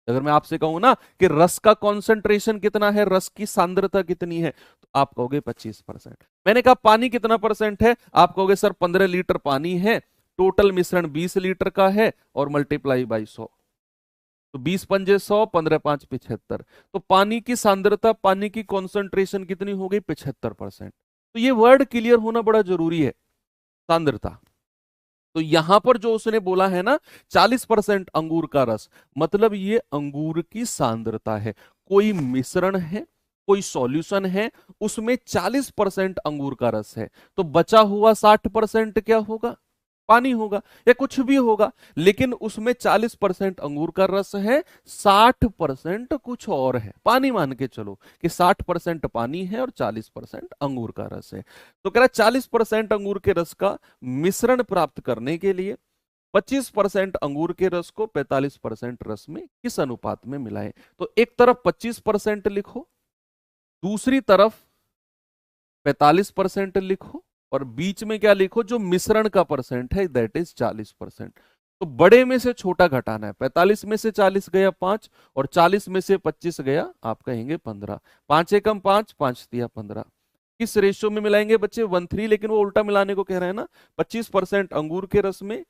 S1: अगर मैं आपसे कहूं ना कि रस का कॉन्सेंट्रेशन कितना है, रस की सांद्रता कितनी है, तो आप कहोगे 25%। मैंने कहा पानी कितना परसेंट है, आप कहोगे सर 15 लीटर पानी है, टोटल मिश्रण 20 लीटर का है और मल्टीप्लाई बाई 100, तो 20×5 = 100, 15×5 = 75। तो पानी की सांद्रता, पानी की कॉन्सेंट्रेशन कितनी हो गई? 75%। तो ये वर्ड क्लियर होना बड़ा जरूरी है, सांद्रता। तो यहां पर जो उसने बोला है ना 40% अंगूर का रस, मतलब ये अंगूर की सांद्रता है। कोई मिश्रण है, कोई सॉल्यूशन है, उसमें 40% अंगूर का रस है, तो बचा हुआ 60% क्या होगा? पानी होगा या कुछ भी होगा, लेकिन उसमें 40% अंगूर का रस है, 60% कुछ और है, पानी मान के चलो कि 60% पानी है और 40% अंगूर का रस है। तो कह रहा 40% अंगूर के रस का मिश्रण प्राप्त करने के लिए 25% अंगूर के रस को 45% रस में किस अनुपात में मिलाएं? तो एक तरफ 25% लिखो, दूसरी तरफ 45% लिखो, और बीच में क्या लिखो? जो मिश्रण का परसेंट है, दैट इज 40%। तो बड़े में से छोटा घटाना है, 45 में से 40 गया 5, और 40 में से 25 गया, आप कहेंगे 15। 5 एकम 5, 5 तिया 15। किस रेशियो में मिलाएंगे बच्चे? 1:3, लेकिन वो उल्टा मिलाने को कह रहे हैं ना। 25% अंगूर के रस में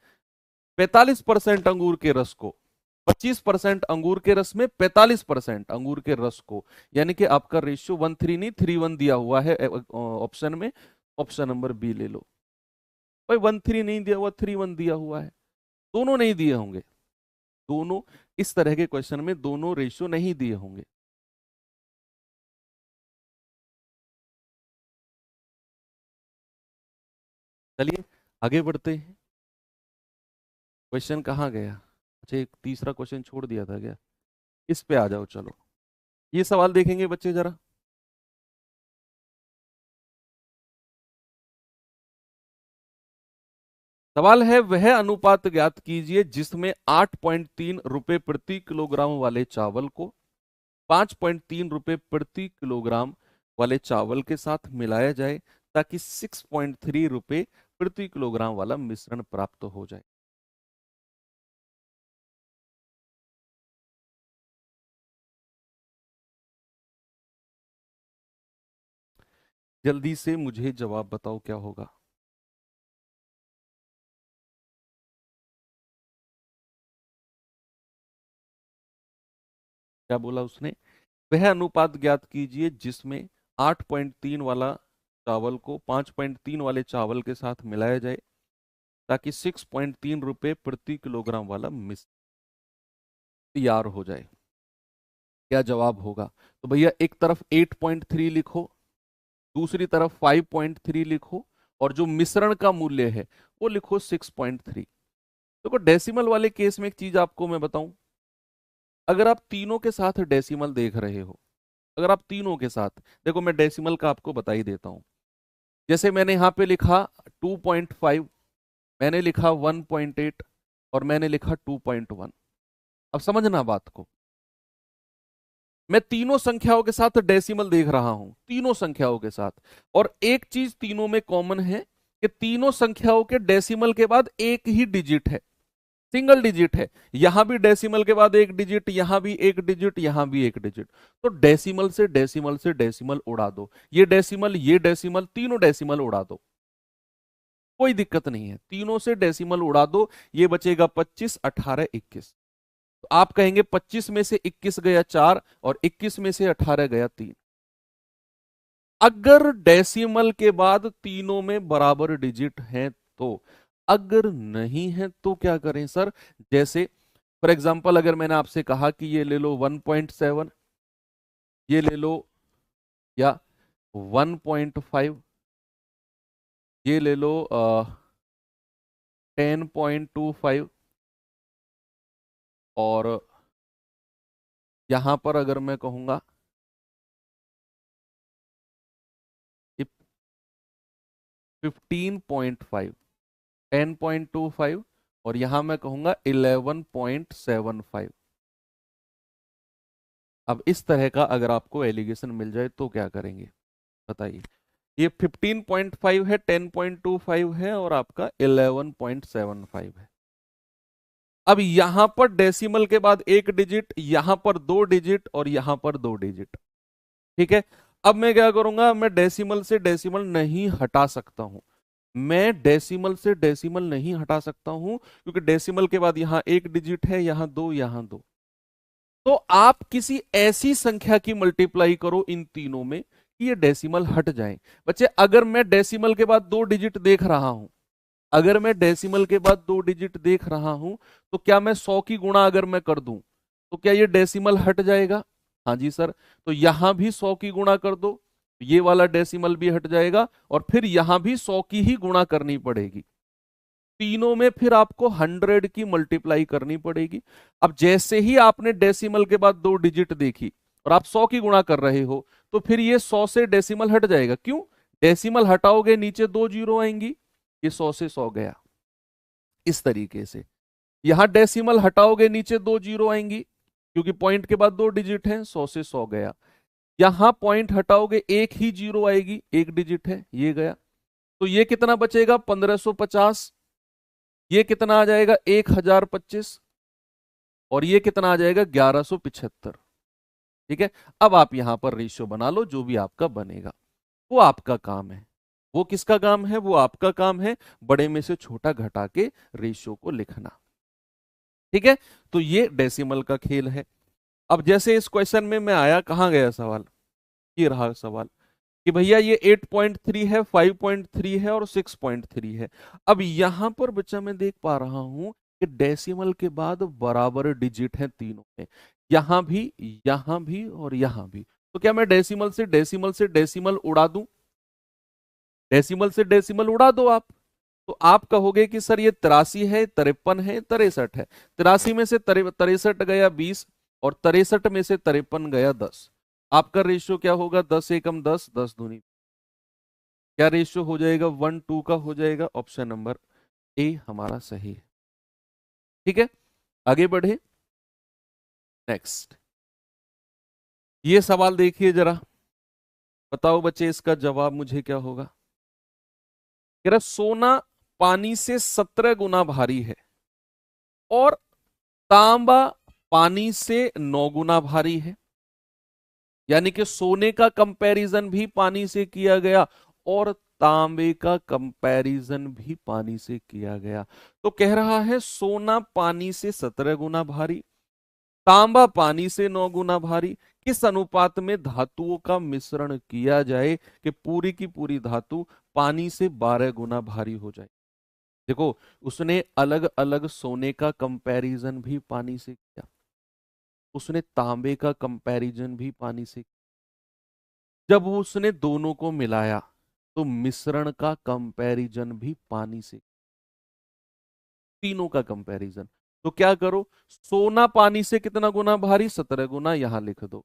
S1: 45% अंगूर के रस को, 25% अंगूर के रस में 45% अंगूर के रस को, यानी कि आपका रेशियो 1:3 नहीं 3:1 दिया हुआ है ऑप्शन में। ऑप्शन नंबर बी ले लो। भाई 1:3 नहीं दिया हुआ, 3:1 दिया हुआ है, दोनों नहीं दिए होंगे, दोनों इस तरह के क्वेश्चन में दोनों रेशियो नहीं दिए होंगे। चलिए आगे बढ़ते हैं। क्वेश्चन कहाँ गया? अच्छा, एक तीसरा क्वेश्चन छोड़ दिया था क्या? इस पे आ जाओ। चलो ये सवाल देखेंगे बच्चे जरा। सवाल है, वह अनुपात ज्ञात कीजिए जिसमें 8.3 रुपए प्रति किलोग्राम वाले चावल को 5.3 रुपए प्रति किलोग्राम वाले चावल के साथ मिलाया जाए ताकि 6.3 रुपए प्रति किलोग्राम वाला मिश्रण प्राप्त हो जाए। जल्दी से मुझे जवाब बताओ क्या होगा। क्या बोला उसने? वह अनुपात ज्ञात कीजिए जिसमें 8.3 वाला चावल को 5.3 वाले चावल के साथ मिलाया जाए ताकि 6.3 रुपए प्रति किलोग्राम वाला मिश्रण तैयार हो जाए। क्या जवाब होगा? तो भैया एक तरफ 8.3 लिखो, दूसरी तरफ 5.3 लिखो, और जो मिश्रण का मूल्य है वो लिखो 6.3। देखो डेसिमल वाले केस में एक चीज आपको मैं बताऊं, अगर आप तीनों के साथ डेसिमल देख रहे हो, अगर आप तीनों के साथ देखो, मैं डेसिमल का आपको बता ही देता हूं। जैसे मैंने यहां पे लिखा 2.5, मैंने लिखा 1.8, और मैंने लिखा 2.1। अब समझना बात को, मैं तीनों संख्याओं के साथ डेसिमल देख रहा हूं, तीनों संख्याओं के साथ। और एक चीज तीनों में कॉमन है कि तीनों संख्याओं के डेसिमल के बाद एक ही डिजिट है, सिंगल डिजिट है। यहां भी डेसिमल के बाद एक डिजिट, यहां भी एक डिजिट, यहां भी एक डिजिट। तो डेसिमल से डेसिमल से डेसिमल उड़ा दो, ये डेसिमल ये डेसिमल, तीनों डेसिमल उड़ा दो, कोई दिक्कत नहीं है, तीनों से डेसिमल उड़ा दो। ये बचेगा 25, 18, 21। तो आप कहेंगे 25 में से 21 गया 4, और 21 में से 18 गया 3। अगर डेसिमल के बाद तीनों में बराबर डिजिट हैं तो, अगर नहीं है तो क्या करें सर? जैसे फॉर एग्जांपल अगर मैंने आपसे कहा कि ये ले लो 1.7, ये ले लो, या 1.5, ये ले लो 10.25, और यहां पर अगर मैं कहूंगा 15.5, 10.25, और यहां मैं कहूंगा 11.75। अब इस तरह का अगर आपको एलिगेशन मिल जाए तो क्या करेंगे बताइए? ये 15.5 है, 10.25 है, और आपका 11.75 है। अब यहां पर डेसिमल के बाद एक डिजिट, यहां पर दो डिजिट, और यहां पर दो डिजिट। ठीक है, अब मैं क्या करूंगा, मैं डेसिमल से डेसिमल नहीं हटा सकता हूं, मैं डेसिमल से डेसिमल नहीं हटा सकता हूं, क्योंकि डेसिमल के बाद यहां एक डिजिट है, यहां दो, यहां दो। तो आप किसी ऐसी संख्या की मल्टीप्लाई करो इन तीनों में कि ये डेसिमल हट जाए। बच्चे अगर मैं डेसिमल के बाद दो डिजिट देख रहा हूं, अगर मैं डेसिमल के बाद दो डिजिट देख रहा हूं, तो क्या मैं 100 की गुणा अगर मैं कर दूं तो क्या ये डेसिमल हट जाएगा? हाँ जी सर। तो यहां भी 100 की गुणा कर दो, ये वाला डेसिमल भी हट जाएगा, और फिर यहां भी 100 की ही गुणा करनी पड़ेगी। तीनों में फिर आपको 100 की मल्टीप्लाई करनी पड़ेगी। अब जैसे ही आपने डेसिमल के बाद दो डिजिट देखी और आप 100 की गुणा कर रहे हो, तो फिर ये 100 से डेसिमल हट जाएगा। क्यों? डेसिमल हटाओगे नीचे दो जीरो आएंगी, ये 100 से 100 गया। इस तरीके से यहां डेसिमल हटाओगे नीचे दो जीरो आएंगी, क्योंकि पॉइंट के बाद दो डिजिट है, 100 से 100 गया। यहां पॉइंट हटाओगे एक ही जीरो आएगी, एक डिजिट है, ये गया। तो ये कितना बचेगा? 1550। ये कितना आ जाएगा? 1025। और ये कितना आ जाएगा? 1175। ठीक है, अब आप यहां पर रेशियो बना लो, जो भी आपका बनेगा वो आपका काम है। वो किसका काम है? वो आपका काम है, बड़े में से छोटा घटा के रेशियो को लिखना। ठीक है, तो ये डेसिमल का खेल है। अब जैसे इस क्वेश्चन में मैं आया, कहां गया सवाल? ये रहा सवाल कि भैया ये 8.3 है, 5.3 है, और 6.3 है। अब यहां पर बच्चा मैं देख पा रहा हूं कि डेसिमल के बाद बराबर डिजिट है तीनों में, यहां भी, यहां भी, और यहां भी। तो क्या मैं डेसिमल से डेसिमल से डेसिमल उड़ा दूं? डेसिमल से डेसिमल उड़ा दो आप। तो आप कहोगे कि सर ये 83 है, 53 है, 63 है। 83 में से 63 गया 20, और 63 में से 53 गया 10। आपका रेशियो क्या होगा? 10 एकम 10, 10 दूनी। क्या रेशियो हो जाएगा? 1:2 का हो जाएगा। ऑप्शन नंबर ए हमारा सही है। ठीक है, आगे बढ़े। नेक्स्ट, ये सवाल देखिए जरा, बताओ बच्चे इसका जवाब मुझे क्या होगा। कह रहा सोना पानी से 17 गुना भारी है और तांबा पानी से 9 गुना भारी है। यानी कि सोने का कंपैरिजन भी पानी से किया गया और तांबे का कंपैरिजन भी पानी से किया गया। तो कह रहा है सोना पानी से 17 गुना भारी, तांबा पानी से 9 गुना भारी। किस अनुपात में धातुओं का मिश्रण किया जाए कि पूरी की पूरी धातु पानी से 12 गुना भारी हो जाए? देखो, उसने अलग अलग सोने का कंपैरिजन भी पानी से किया, उसने तांबे का कंपैरिजन भी पानी से। जब उसने दोनों को मिलाया तो मिश्रण का कंपैरिजन भी पानी से, तीनों का कंपैरिजन। तो क्या करो, सोना पानी से कितना गुना भारी? 17 गुना, यहां लिख दो।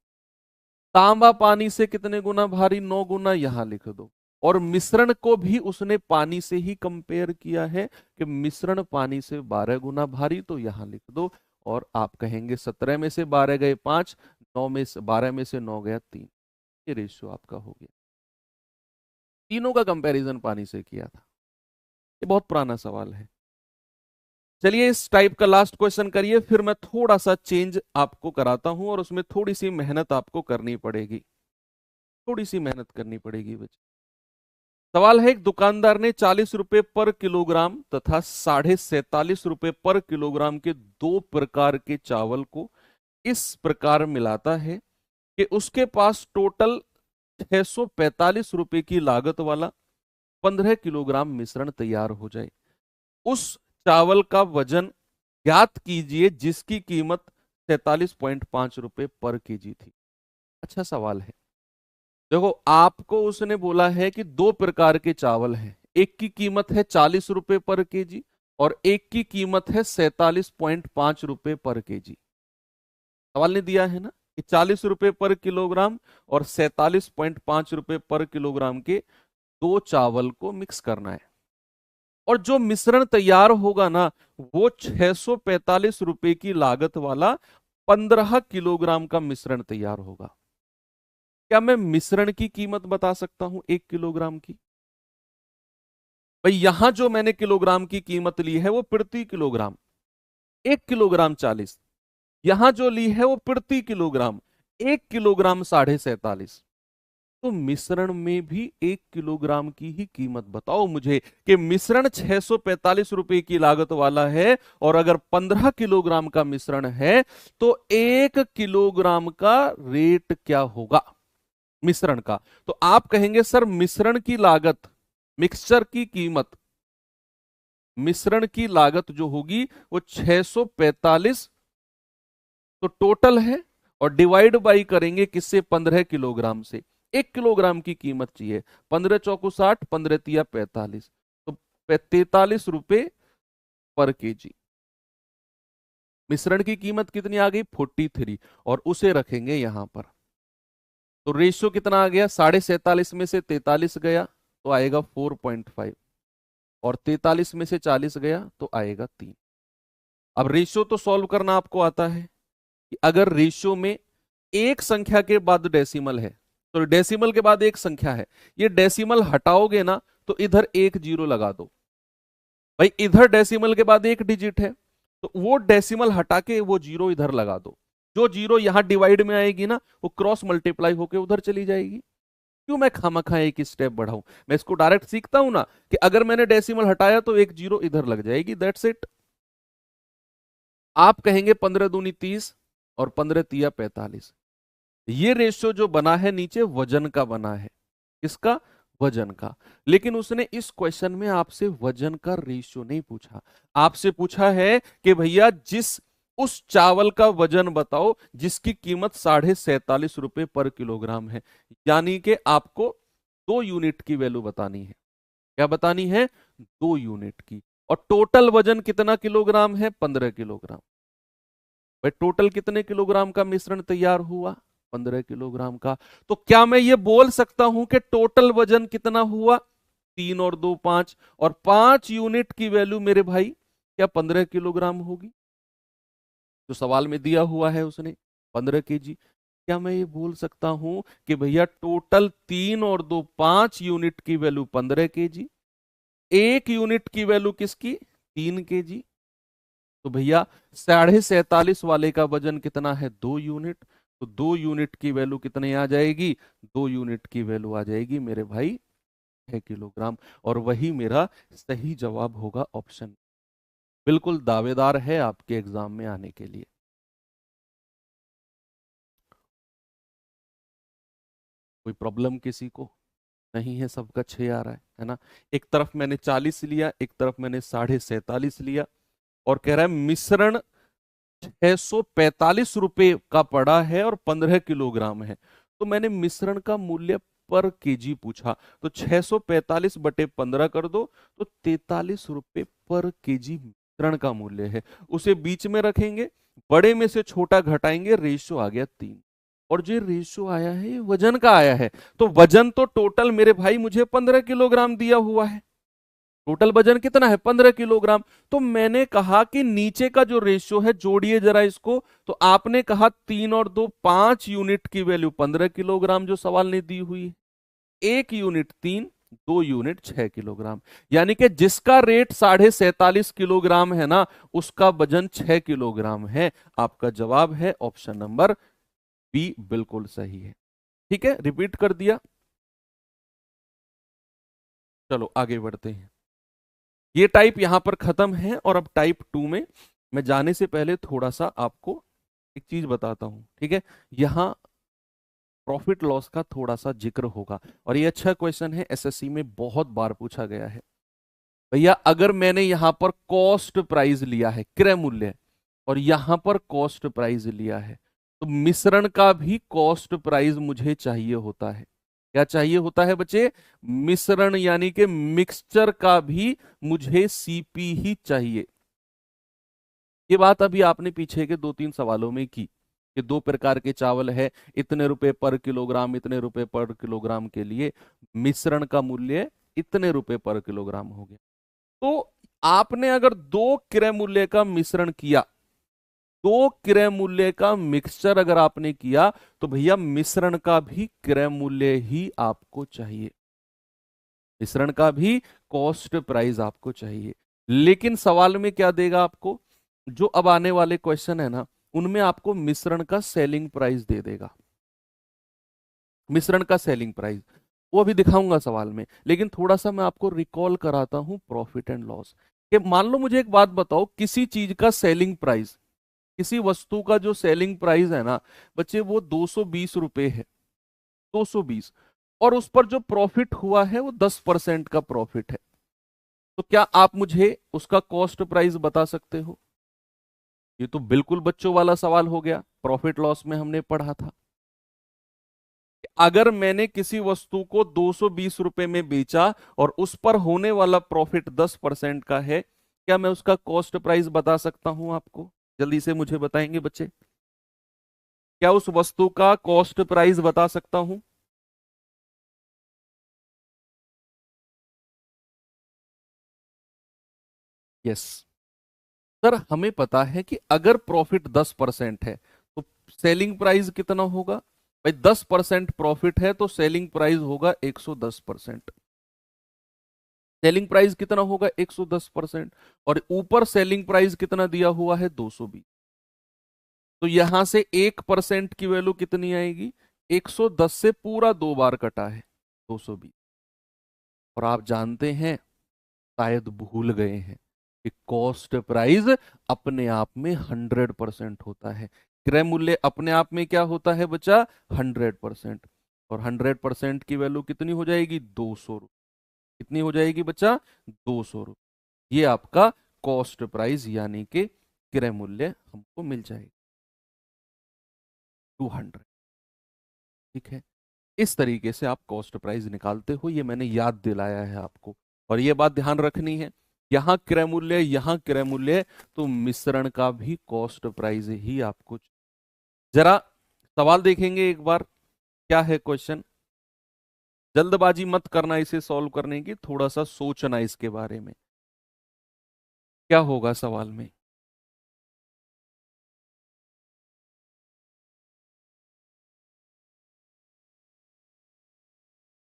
S1: तांबा पानी से कितने गुना भारी? 9 गुना, यहां लिख दो। और मिश्रण को भी उसने पानी से ही कंपेयर किया है कि मिश्रण पानी से 12 गुना भारी, तो यहां लिख दो। और आप कहेंगे 17 में से 12 गए 5, 9 में से 12 में से 9 गया 3। ये रेशियो आपका हो गया। तीनों का कंपैरिजन पानी से किया था। ये बहुत पुराना सवाल है। चलिए इस टाइप का लास्ट क्वेश्चन करिए, फिर मैं थोड़ा सा चेंज आपको कराता हूं और उसमें थोड़ी सी मेहनत आपको करनी पड़ेगी, थोड़ी सी मेहनत करनी पड़ेगी बच्चे। सवाल है, एक दुकानदार ने 40 रुपए पर किलोग्राम तथा 47.5 रुपए पर किलोग्राम के दो प्रकार के चावल को इस प्रकार मिलाता है कि उसके पास टोटल 645 रुपए की लागत वाला 15 किलोग्राम मिश्रण तैयार हो जाए। उस चावल का वजन ज्ञात कीजिए जिसकी कीमत 47.5 रुपए पर केजी थी। अच्छा सवाल है। देखो, आपको उसने बोला है कि दो प्रकार के चावल हैं, एक की कीमत है 40 रुपए पर केजी और एक की कीमत है 47.5 रुपए पर केजी। सवाल ने दिया है ना कि 40 रुपए पर किलोग्राम और 47.5 रुपए पर किलोग्राम के दो चावल को मिक्स करना है। और जो मिश्रण तैयार होगा ना, वो 645 रुपए की लागत वाला 15 किलोग्राम का मिश्रण तैयार होगा। क्या मैं मिश्रण की कीमत बता सकता हूं 1 किलोग्राम की? भाई यहां जो मैंने किलोग्राम की कीमत ली है वो प्रति किलोग्राम, 1 किलोग्राम 40। यहां जो ली है वो प्रति किलोग्राम, 1 किलोग्राम 47.5। तो मिश्रण में भी 1 किलोग्राम की ही कीमत बताओ मुझे कि मिश्रण 645 रुपए की लागत वाला है और अगर 15 किलोग्राम का मिश्रण है तो 1 किलोग्राम का रेट क्या होगा मिश्रण का? तो आप कहेंगे सर मिश्रण की लागत, मिक्सचर की कीमत, मिश्रण की लागत जो होगी वो 645 तो टोटल है और डिवाइड बाई करेंगे किससे? 15 किलोग्राम से। 1 किलोग्राम की कीमत चाहिए, 15 चौको 60, 15 तिया 45, तो 43 रुपए पर केजी। मिश्रण की कीमत कितनी आ गई? 43, और उसे रखेंगे यहां पर। तो रेशियो कितना आ गया? 47.5 में से 43 गया तो आएगा 4.5 और 43 में से 40 गया तो आएगा 3। अब रेशियो तो सॉल्व करना आपको आता है कि अगर रेशियो में एक संख्या के बाद डेसिमल है, तो डेसिमल के बाद एक संख्या है, ये डेसिमल हटाओगे ना तो इधर एक जीरो लगा दो। भाई इधर डेसिमल के बाद एक डिजिट है तो वो डेसिमल हटा के वो जीरो इधर लगा दो। जो जीरो यहां डिवाइड में आएगी ना वो क्रॉस मल्टीप्लाई होके उधर चली जाएगी। क्यों मैं खामखा एक स्टेप बढ़ाऊं? मैं इसको डायरेक्ट सीखता हूं ना कि अगर मैंने डेसिमल हटाया तो एक जीरो इधर लग जाएगी, दैट्स इट। आप कहेंगे 15 दूनी 30 और 15 तिया 45। ये रेशियो जो बना है नीचे वजन का बना है। किसका? वजन का। लेकिन उसने इस क्वेश्चन में आपसे वजन का रेशियो नहीं पूछा, आपसे पूछा है कि भैया जिस उस चावल का वजन बताओ जिसकी कीमत 47.5 रुपए पर किलोग्राम है। यानी कि आपको 2 यूनिट की वैल्यू बतानी है। क्या बतानी है? 2 यूनिट की। और टोटल वजन कितना किलोग्राम है? 15 किलोग्राम। भाई टोटल कितने किलोग्राम का मिश्रण तैयार हुआ? 15 किलोग्राम का। तो क्या मैं ये बोल सकता हूं कि टोटल वजन कितना हुआ? 3 और 2 5, और 5 यूनिट की वैल्यू मेरे भाई क्या 15 किलोग्राम होगी? जो सवाल में दिया हुआ है उसने 15 केजी। क्या मैं ये बोल सकता हूं कि भैया टोटल 3 और 2 5 यूनिट की वैल्यू 15 केजी, 1 यूनिट की वैल्यू किसकी? 3 केजी। तो भैया 47.5 वाले का वजन कितना है? 2 यूनिट। तो 2 यूनिट की वैल्यू कितने आ जाएगी? 2 यूनिट की वैल्यू आ जाएगी मेरे भाई 6 किलोग्राम। और वही मेरा सही जवाब होगा ऑप्शन। बिल्कुल दावेदार है आपके एग्जाम में आने के लिए। कोई प्रॉब्लम किसी को नहीं है? सबका 6 आ रहा है ना? एक तरफ मैंने 40 लिया, एक तरफ मैंने 47.5 लिया, और कह रहा है मिश्रण 645 रुपए का पड़ा है और 15 किलोग्राम है। तो मैंने मिश्रण का मूल्य पर केजी पूछा, तो 645/15 कर दो, तो 43 रुपए पर केजी मिश्रण का मूल्य है। उसे बीच में रखेंगे, बड़े में से छोटा घटाएंगे, रेशो आ गया 3। और जो रेशो आया है ये वजन का आया है। तो वजन तो टोटल मेरे भाई मुझे 15 किलोग्राम दिया हुआ है। टोटल वजन कितना है? 15 किलोग्राम। तो मैंने कहा कि नीचे का जो रेशियो है जोड़िए जरा इसको। तो आपने कहा 3 और 2 5 यूनिट की वैल्यू 15 किलोग्राम जो सवाल ने दी हुई है। 1 यूनिट 3, 2 यूनिट 6 किलोग्राम। यानी कि जिसका रेट 47.5 किलोग्राम है ना, उसका वजन 6 किलोग्राम है। आपका जवाब है ऑप्शन नंबर बी, बिल्कुल सही है। ठीक है, रिपीट कर दिया। चलो आगे बढ़ते हैं। ये टाइप यहां पर खत्म है, और अब टाइप 2 में मैं जाने से पहले थोड़ा सा आपको एक चीज बताता हूं। ठीक है, यहां प्रॉफिट लॉस का थोड़ा सा जिक्र होगा, और ये अच्छा क्वेश्चन है, एसएससी में बहुत बार पूछा गया है। भैया अगर मैंने यहां पर कॉस्ट प्राइस लिया है, क्रय मूल्य, और यहां पर कॉस्ट प्राइस लिया है, तो मिश्रण का भी कॉस्ट प्राइस मुझे चाहिए होता है। क्या चाहिए होता है बच्चे? मिश्रण यानी कि मिक्सचर का भी मुझे सीपी ही चाहिए। ये बात अभी आपने पीछे के 2-3 सवालों में की कि 2 प्रकार के चावल है, इतने रुपए पर किलोग्राम, इतने रुपए पर किलोग्राम के लिए मिश्रण का मूल्य इतने रुपए पर किलोग्राम हो गया। तो आपने अगर 2 क्रय मूल्य का मिश्रण किया, 2 क्रय मूल्य का मिक्सचर अगर आपने किया, तो भैया मिश्रण का भी क्रय मूल्य ही आपको चाहिए। मिश्रण का भी कॉस्ट प्राइस आपको चाहिए। लेकिन सवाल में क्या देगा आपको? जो अब आने वाले क्वेश्चन है ना, उनमें आपको मिश्रण का सेलिंग प्राइस दे देगा। मिश्रण का सेलिंग प्राइस वो अभी दिखाऊंगा सवाल में, लेकिन थोड़ा सा मैं आपको रिकॉल कराता हूं प्रॉफिट एंड लॉस। कि मान लो मुझे एक बात बताओ, किसी चीज का सेलिंग प्राइस, किसी वस्तु का जो सेलिंग प्राइस है ना बच्चे, वो 220 रुपए है, 220, और उस पर जो प्रॉफिट हुआ है वो 10% का प्रॉफिट है। तो क्या आप मुझे उसका कॉस्ट प्राइस बता सकते हो? ये तो बिल्कुल बच्चों वाला सवाल हो गया, प्रॉफिट लॉस में हमने पढ़ा था। अगर मैंने किसी वस्तु को 220 रुपए में बेचा और उस पर होने वाला प्रॉफिट 10% का है, क्या मैं उसका कॉस्ट प्राइस बता सकता हूं आपको? जल्दी से मुझे बताएंगे बच्चे, क्या उस वस्तु का कॉस्ट प्राइस बता सकता हूं? यस सर, हमें पता है कि अगर प्रॉफिट 10% है तो सेलिंग प्राइस कितना होगा? भाई 10% प्रॉफिट है तो सेलिंग प्राइस होगा 110%। सेलिंग प्राइस कितना होगा? 110%। और ऊपर सेलिंग प्राइस कितना दिया हुआ है? 220। तो यहां से 1% की वैल्यू कितनी आएगी? 110 से पूरा 2 बार कटा है, 220। और आप जानते हैं, शायद भूल गए हैं, कि कॉस्ट प्राइस अपने आप में 100% होता है। क्रय मूल्य अपने आप में क्या होता है बच्चा? 100%। और 100% की वैल्यू कितनी हो जाएगी? 200 रुपये। कितनी हो जाएगी बच्चा? 200 रुपये। ये आपका कॉस्ट प्राइस यानी कि क्रय मूल्य हमको मिल जाएगा 200। ठीक है, इस तरीके से आप कॉस्ट प्राइस निकालते हो, ये मैंने याद दिलाया है आपको। और ये बात ध्यान रखनी है यहां क्रय मूल्य, यहां क्रय मूल्य, तो मिश्रण का भी कॉस्ट प्राइस ही आपको। जरा सवाल देखेंगे एक बार, क्या है क्वेश्चन। जल्दबाजी मत करना इसे सॉल्व करने की, थोड़ा सा सोचना इसके बारे में, क्या होगा सवाल में।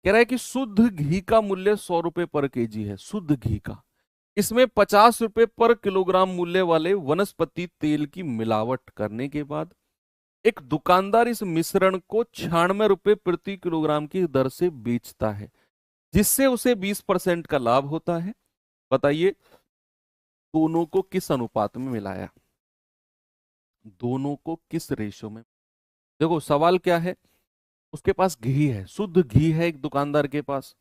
S1: कह रहा है कि शुद्ध घी का मूल्य 100 रुपए पर केजी है, शुद्ध घी का। इसमें 50 रुपए पर किलोग्राम मूल्य वाले वनस्पति तेल की मिलावट करने के बाद एक दुकानदार इस मिश्रण को 96 रुपए प्रति किलोग्राम की दर से बेचता है, जिससे उसे 20% का लाभ होता है। बताइए दोनों को किस अनुपात में मिलाया, दोनों को किस रेशो में। देखो सवाल क्या है, उसके पास घी है, शुद्ध घी है एक दुकानदार के पास।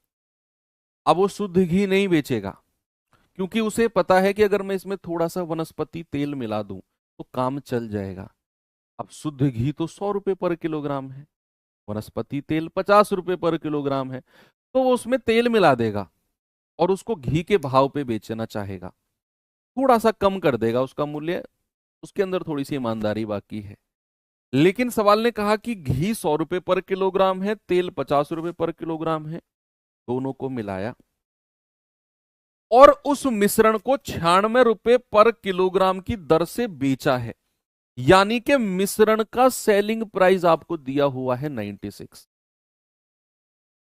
S1: अब वो शुद्ध घी नहीं बेचेगा, क्योंकि उसे पता है कि अगर मैं इसमें थोड़ा सा वनस्पति तेल मिला दूं तो काम चल जाएगा। अब शुद्ध घी तो 100 रुपए पर किलोग्राम है, वनस्पति तेल 50 रुपए पर किलोग्राम है, तो वो उसमें तेल मिला देगा और उसको घी के भाव पे बेचना चाहेगा, थोड़ा सा कम कर देगा उसका मूल्य, उसके अंदर थोड़ी सी ईमानदारी बाकी है। लेकिन सवाल ने कहा कि घी 100 रुपए पर किलोग्राम है, तेल 50 रुपए पर किलोग्राम है, दोनों को मिलाया और उस मिश्रण को 96 रुपए पर किलोग्राम की दर से बेचा है। यानी कि मिश्रण का सेलिंग प्राइस आपको दिया हुआ है 96,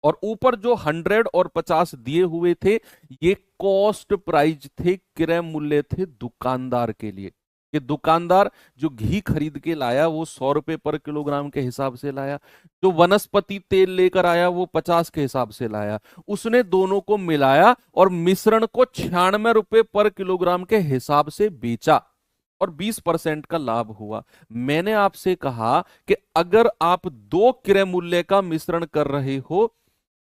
S1: और ऊपर जो 100 और 50 दिए हुए थे ये कॉस्ट प्राइस थे, क्रय मूल्य थे दुकानदार के लिए। कि दुकानदार जो घी खरीद के लाया वो 100 रुपए पर किलोग्राम के हिसाब से लाया, जो वनस्पति तेल लेकर आया वो 50 के हिसाब से लाया, उसने दोनों को मिलाया और मिश्रण को 96 रुपए पर किलोग्राम के हिसाब से बेचा और 20% का लाभ हुआ। मैंने आपसे कहा कि अगर आप दो क्रय मूल्य का मिश्रण कर रहे हो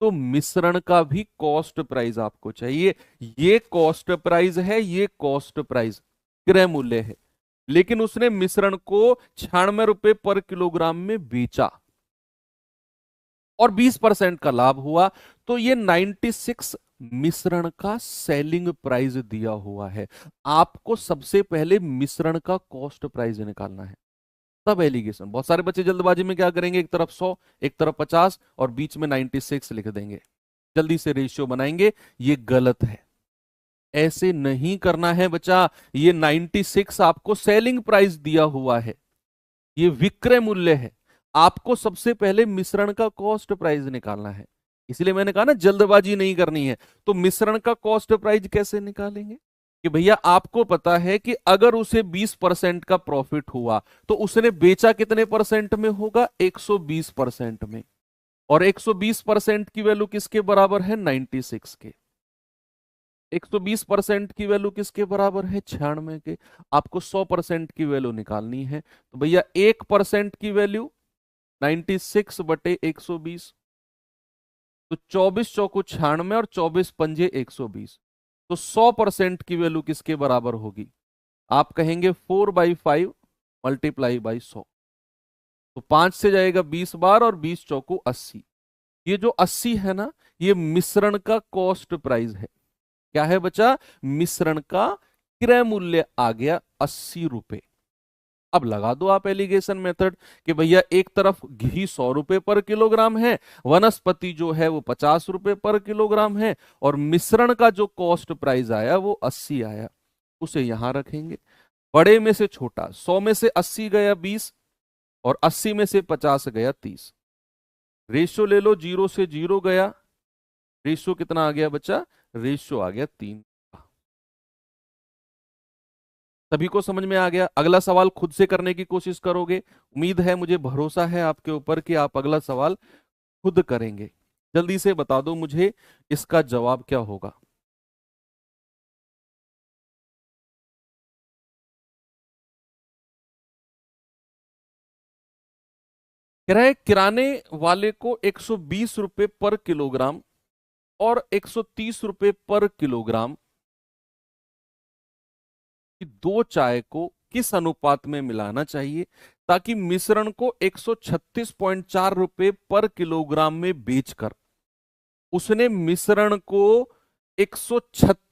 S1: तो मिश्रण का भी कॉस्ट प्राइस आपको चाहिए। ये कॉस्ट प्राइस है, ये कॉस्ट प्राइस क्रय मूल्य है, लेकिन उसने मिश्रण को 96 रुपए पर किलोग्राम में बेचा और 20% का लाभ हुआ, तो ये 96 मिश्रण का सेलिंग प्राइस दिया हुआ है। आपको सबसे पहले मिश्रण का कॉस्ट प्राइस निकालना है, तब एलिगेशन। बहुत सारे बच्चे जल्दबाजी में क्या करेंगे, एक तरफ 100 एक तरफ 50 और बीच में 96 लिख देंगे, जल्दी से रेशियो बनाएंगे, ये गलत है, ऐसे नहीं करना है बच्चा। ये 96 आपको सेलिंग प्राइस दिया हुआ है, ये विक्रय मूल्य है, आपको सबसे पहले मिश्रण का कॉस्ट प्राइस निकालना है। इसलिए मैंने कहा ना जल्दबाजी नहीं करनी है। तो मिश्रण का कॉस्ट प्राइस कैसे निकालेंगे कि भैया आपको पता है कि अगर उसे 20% का प्रॉफिट हुआ तो उसने बेचा कितने परसेंट में होगा, 120% में, और 120% की वैल्यू किसके बराबर है, 96 के। 120% की वैल्यू किसके बराबर है, 96 के। आपको 100% की वैल्यू निकालनी है, तो भैया 1% की वैल्यू 96 बटे 120, तो 24 चौको 96 और 24 पंजे 120, तो 100% की वैल्यू किसके बराबर होगी, आप कहेंगे 4/5 मल्टीप्लाई बाई 100, तो 5 से जाएगा 20 बार और 20 चौको 80। ये जो 80 है ना, ये मिश्रण का कॉस्ट प्राइस है। क्या है बच्चा, मिश्रण का क्रय मूल्य आ गया 80 रुपए। अब लगा दो आप एलिगेशन मेथड कि भैया एक तरफ घी 100 रुपए पर किलोग्राम है, वनस्पति जो है वो 50 रुपए पर किलोग्राम है, और मिश्रण का जो कॉस्ट प्राइस आया वो 80 आया, उसे यहां रखेंगे। बड़े में से छोटा, 100 में से 80 गया 20 और 80 में से 50 गया 30। रेशियो ले लो, 0 से 0 गया, रेशियो कितना आ गया बच्चा, रेशियो आ गया 3। सभी को समझ में आ गया। अगला सवाल खुद से करने की कोशिश करोगे, उम्मीद है, मुझे भरोसा है आपके ऊपर कि आप अगला सवाल खुद करेंगे। जल्दी से बता दो मुझे इसका जवाब क्या होगा। कह रहा है किराने वाले को 120 रुपए पर किलोग्राम और 130 रुपए पर किलोग्राम कि दो चाय को किस अनुपात में मिलाना चाहिए ताकि मिश्रण को 136.4 रुपए पर किलोग्राम में बेचकर उसने मिश्रण को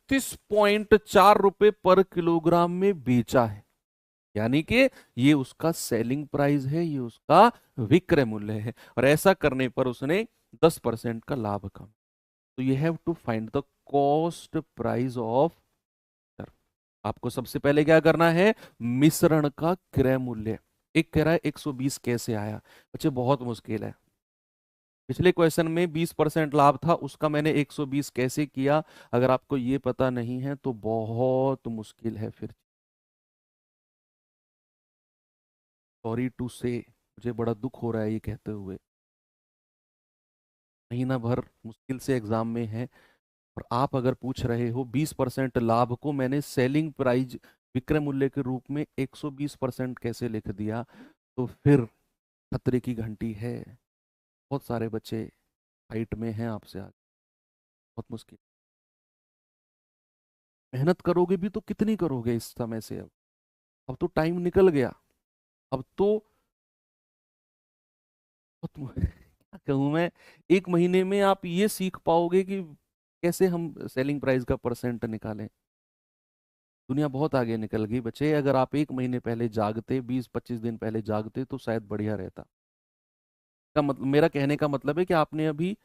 S1: 136.4 पर किलोग्राम में बेचा है, यानी कि ये उसका सेलिंग प्राइस है, ये उसका विक्रय मूल्य है, और ऐसा करने पर उसने 10% का लाभ कमा। तो you have to find the cost price of. आपको सबसे पहले क्या करना है, मिश्रण का क्रय मूल्य। एक कह रहा है 120 कैसे आया, बच्चे बहुत मुश्किल है। पिछले क्वेश्चन में 20% लाभ था, उसका मैंने 120 कैसे किया, अगर आपको ये पता नहीं है तो बहुत मुश्किल है फिर। सॉरी टू से, मुझे बड़ा दुख हो रहा है ये कहते हुए। महीना भर मुश्किल से एग्जाम में है, और आप अगर पूछ रहे हो 20% लाभ को मैंने सेलिंग प्राइस विक्रय मूल्य के रूप में 120% कैसे लिख दिया, तो फिर खतरे की घंटी है। बहुत सारे बच्चे फाइट में हैं आपसे आज, बहुत मुश्किल। मेहनत करोगे भी तो कितनी करोगे इस समय से, अब तो टाइम निकल गया। अब तो क्या कहूँ मैं, एक महीने में आप ये सीख पाओगे कि कैसे हम सेलिंग प्राइस का परसेंट निकालें। दुनिया बहुत आगे निकल गई बच्चे, अगर आप एक महीने पहले जागते, 20-25 दिन पहले जागते तो शायद बढ़िया रहता। का मतलब, मेरा कहने का मतलब है कि आपने अभी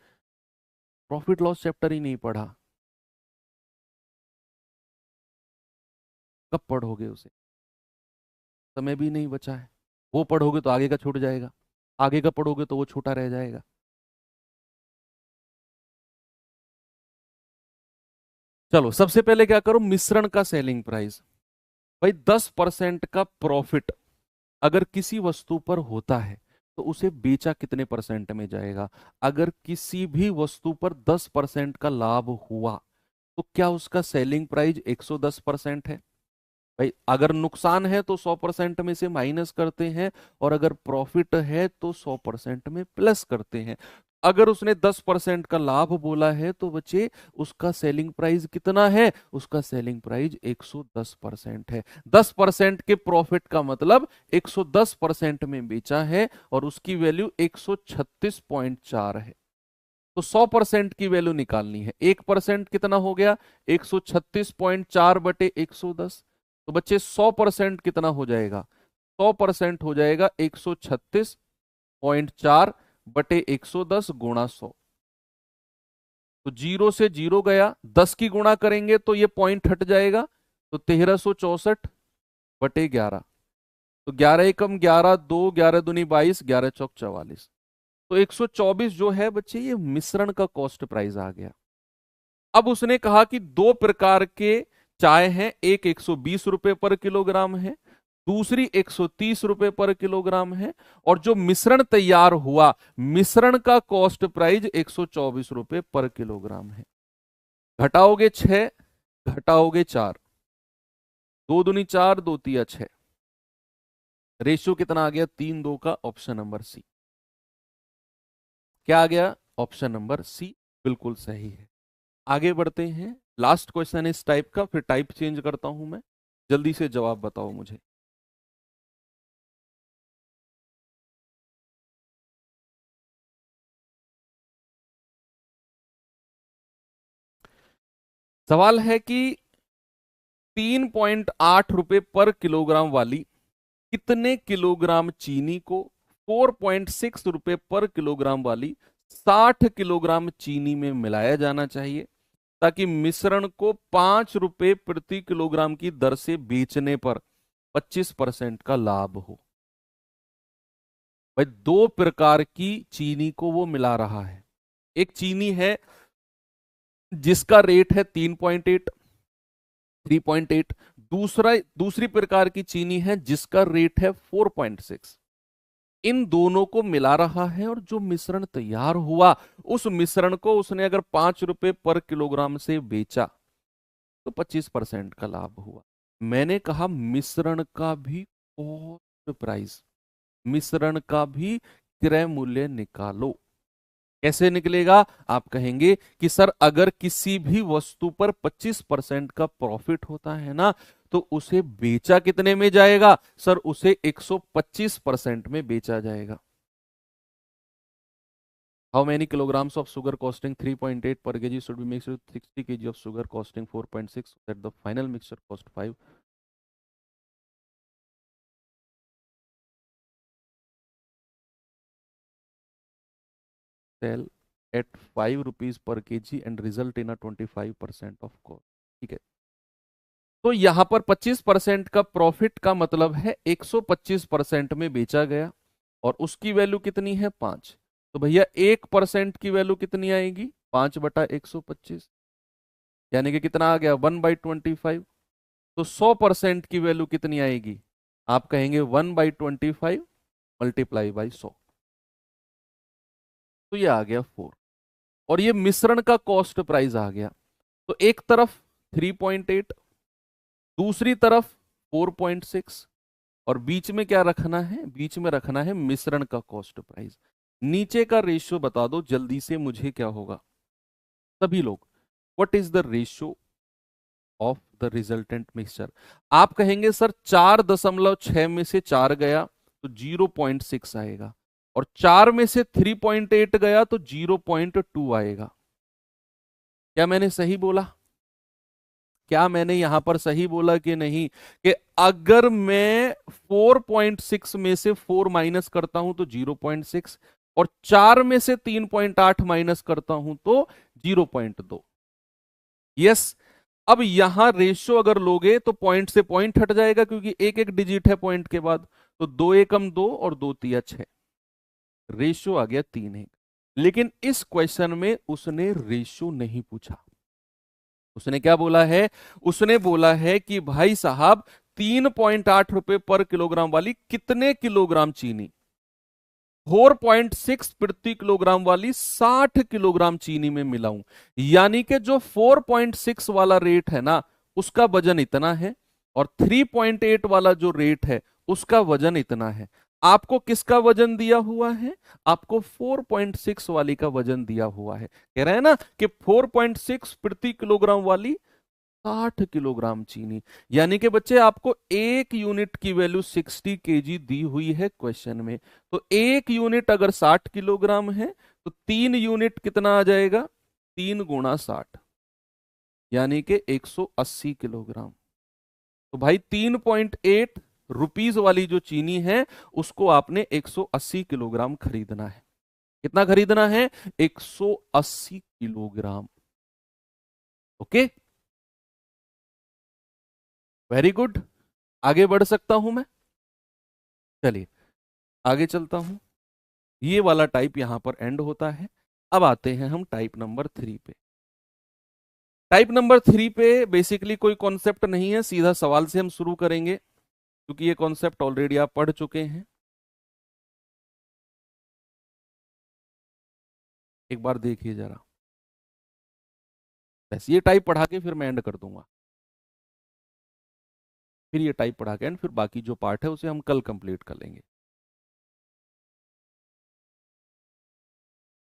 S1: प्रॉफिट लॉस चैप्टर ही नहीं पढ़ा। कब पढ़ोगे उसे, समय भी नहीं बचा है। वो पढ़ोगे तो आगे का छूट जाएगा, आगे का पढ़ोगे तो वो छोटा रह जाएगा। चलो सबसे पहले क्या करो, मिश्रण का सेलिंग प्राइस। भाई 10% का प्रॉफिट अगर किसी वस्तु पर होता है तो उसे बेचा कितने परसेंट में जाएगा। अगर किसी भी वस्तु पर 10% का लाभ हुआ तो क्या उसका सेलिंग प्राइस 110% है। भाई अगर नुकसान है तो 100% में से माइनस करते हैं, और अगर प्रॉफिट है तो 100% में प्लस करते हैं। अगर उसने 10% का लाभ बोला है तो बच्चे उसका सेलिंग प्राइस कितना है, उसका सेलिंग प्राइस 110% है। 10% के प्रॉफिट का मतलब 110% में बेचा है, और उसकी वैल्यू 136.4 है। तो 100% की वैल्यू निकालनी है। 1% कितना हो गया, 136.4 बटे 110। तो बच्चे 100% कितना हो जाएगा, 100% हो जाएगा 136.4 बटे 110 गुणा 100। तो जीरो से जीरो गया, 10 की गुणा करेंगे तो ये पॉइंट हट जाएगा, तो 1364 बटे 11। तो 11 एकम 11, 2 11 दूनी 22, 11 चौक 44। तो 124 जो है बच्चे ये मिश्रण का कॉस्ट प्राइस आ गया। अब उसने कहा कि दो प्रकार के चाय हैं, एक 120 रुपए पर किलोग्राम है, दूसरी 130 रुपए पर किलोग्राम है, और जो मिश्रण तैयार हुआ, मिश्रण का कॉस्ट प्राइस 124 रुपए पर किलोग्राम है। घटाओगे 6, घटाओगे 4, 2 दूनी 4, 2 तिया 6, रेशियो कितना आ गया, 3:2 का। ऑप्शन नंबर सी क्या आ गया, ऑप्शन नंबर सी बिल्कुल सही है। आगे बढ़ते हैं, लास्ट क्वेश्चन इस टाइप का, फिर टाइप चेंज करता हूं मैं। जल्दी से जवाब बताओ मुझे। सवाल है कि 3.8 रुपए पर किलोग्राम वाली कितने किलोग्राम चीनी को 4.6 रुपए पर किलोग्राम वाली 60 किलोग्राम चीनी में मिलाया जाना चाहिए, ताकि मिश्रण को 5 रुपए प्रति किलोग्राम की दर से बेचने पर 25% का लाभ हो। भाई दो प्रकार की चीनी को वो मिला रहा है। एक चीनी है जिसका रेट है 3.8, 3.8। दूसरी प्रकार की चीनी है जिसका रेट है 4.6। इन दोनों को मिला रहा है, और जो मिश्रण तैयार हुआ उस मिश्रण को उसने अगर 5 रुपए पर किलोग्राम से बेचा तो 25% का लाभ हुआ। मैंने कहा मिश्रण का भी कॉस्ट प्राइस, मिश्रण का भी क्रय मूल्य निकालो। कैसे निकलेगा, आप कहेंगे कि सर अगर किसी भी वस्तु पर 25% का प्रॉफिट होता है ना, तो उसे बेचा कितने में जाएगा, सर उसे 125% में बेचा जाएगा। How many kilograms of sugar costing 3.8 per kg should be mixed with 60 kg of sugar costing 4.6 so that the final mixture cost 5. Sell at 5 rupees per kg and result in a 25% of cost. ठीक है, तो यहां पर 25% का profit का मतलब है 125% में बेचा गया और उसकी वैल्यू कितनी है 5। तो भैया 1% की वैल्यू कितनी आएगी 5/125, यानी कि कितना आ गया 1/25। तो 100% की वैल्यू कितनी आएगी, आप कहेंगे 1/25 मल्टीप्लाई बाई 100, तो ये आ गया 4। और ये मिश्रण का कॉस्ट प्राइस आ गया। तो एक तरफ 3.8, दूसरी तरफ 4.6, और बीच में क्या रखना है, बीच में रखना है मिश्रण का कॉस्ट प्राइस। नीचे का रेशियो बता दो जल्दी से मुझे, क्या होगा सभी लोग, what is the ratio of the resultant mixture. आप कहेंगे सर 4.6 में से 4 गया तो 0.6 आएगा, और 4 में से 3.8 गया तो 0.2 आएगा। क्या मैंने सही बोला, क्या मैंने यहां पर सही बोला कि नहीं, कि अगर मैं 4.6 में से 4 माइनस करता हूं तो 0.6, और 4 में से 3.8 माइनस करता हूं तो 0.2। यस, अब यहां रेशियो अगर लोगे तो पॉइंट से पॉइंट हट जाएगा, क्योंकि एक एक डिजिट है पॉइंट के बाद, तो 2 एकम 2 और 2 तिया 6, रेशियो आ गया 3:1। लेकिन इस क्वेश्चन में उसने रेशियो नहीं पूछा। उसने क्या बोला है, उसने बोला है कि भाई साहब 3.8 रुपए पर किलोग्राम वाली कितने किलोग्राम चीनी, 4.6 प्रति किलोग्राम वाली 60 किलोग्राम चीनी में मिलाऊं। यानी कि जो 4.6 वाला रेट है ना उसका वजन इतना है, और 3.8 वाला जो रेट है उसका वजन इतना है। आपको किसका वजन दिया हुआ है, आपको 4.6 वाली का वजन दिया हुआ है। कह रहे हैं ना कि 4.6 प्रति किलोग्राम वाली 60 किलोग्राम चीनी, यानी कि बच्चे आपको एक यूनिट की वैल्यू 60 केजी दी हुई है क्वेश्चन में। तो एक यूनिट अगर 60 किलोग्राम है तो 3 यूनिट कितना आ जाएगा, 3 गुणा 60, यानी कि 180 किलोग्राम। तो भाई 3.8 रुपीज वाली जो चीनी है उसको आपने 180 किलोग्राम खरीदना है। कितना खरीदना है, 180 किलोग्राम। ओके, वेरी गुड, आगे बढ़ सकता हूं मैं। चलिए आगे चलता हूं। ये वाला टाइप यहां पर एंड होता है। अब आते हैं हम टाइप नंबर 3 पे। टाइप नंबर 3 पे बेसिकली कोई कॉन्सेप्ट नहीं है, सीधा सवाल से हम शुरू करेंगे, क्योंकि ये कॉन्सेप्ट ऑलरेडी आप पढ़ चुके हैं। एक बार देखिए जरा, बस ये टाइप पढ़ा के फिर मैं एंड कर दूंगा। फिर ये टाइप पढ़ा के एंड, फिर बाकी जो पार्ट है उसे हम कल कंप्लीट कर लेंगे।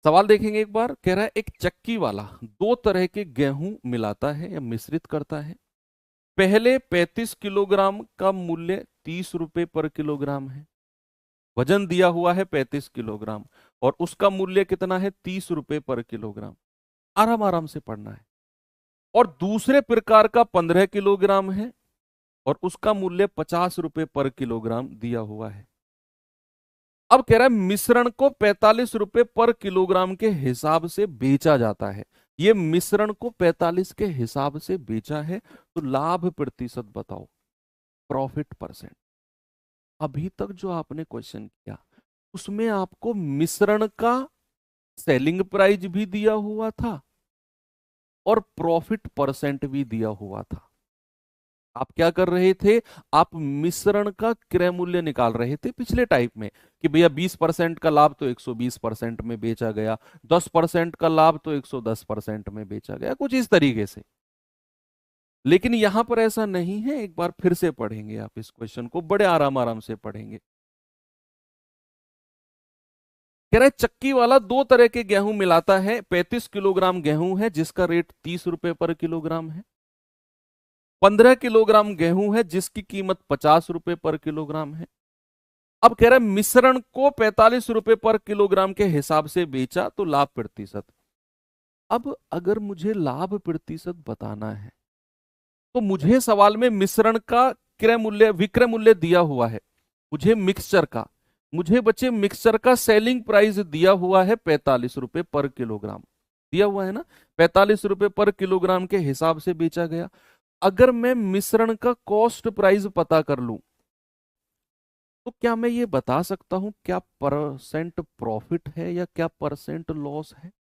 S1: सवाल देखेंगे एक बार। कह रहा है एक चक्की वाला दो तरह के गेहूं मिलाता है या मिश्रित करता है। पहले 35 किलोग्राम का मूल्य 30 रुपए पर किलोग्राम है। वजन दिया हुआ है 35 किलोग्राम और उसका मूल्य कितना है 30 रुपए पर किलोग्राम। आराम आराम से पढ़ना है। और दूसरे प्रकार का 15 किलोग्राम है और उसका मूल्य 50 रुपए पर किलोग्राम दिया हुआ है। अब कह रहा है मिश्रण को 45 रुपए पर किलोग्राम के हिसाब से बेचा जाता है। ये मिश्रण को 45 के हिसाब से बेचा है, तो लाभ प्रतिशत बताओ, प्रॉफिट परसेंट। अभी तक जो आपने क्वेश्चन किया उसमें आपको मिश्रण का सेलिंग प्राइस भी दिया हुआ था और प्रॉफिट परसेंट भी दिया हुआ था। आप क्या कर रहे थे, आप मिश्रण का क्रय मूल्य निकाल रहे थे पिछले टाइप में, कि भैया 20% का लाभ तो 120% में बेचा गया, 10% का लाभ तो 110% में बेचा गया, कुछ इस तरीके से। लेकिन यहां पर ऐसा नहीं है। एक बार फिर से पढ़ेंगे आप इस क्वेश्चन को, बड़े आराम आराम से पढ़ेंगे। कह रहे चक्की वाला दो तरह के गेहूं मिलाता है। 35 किलोग्राम गेहूं है जिसका रेट 30 रुपए पर किलोग्राम है। 15 किलोग्राम गेहूं है जिसकी कीमत 50 रुपए पर किलोग्राम है। अब कह रहा है मिश्रण को 45 रुपए पर किलोग्राम के हिसाब से बेचा तो लाभ प्रतिशत। अब अगर मुझे लाभ प्रतिशत बताना है तो मुझे सवाल में मिश्रण का क्रय मूल्य विक्रय मूल्य दिया हुआ है, मुझे मिक्सचर का, मुझे बच्चे मिक्सचर का सेलिंग प्राइस दिया हुआ है 45 रुपए पर किलोग्राम, दिया हुआ है ना, 45 रुपए पर किलोग्राम के हिसाब से बेचा गया। अगर मैं मिश्रण का कॉस्ट प्राइस पता कर लूं तो क्या मैं ये बता सकता हूं क्या परसेंट प्रॉफिट है या क्या परसेंट लॉस है?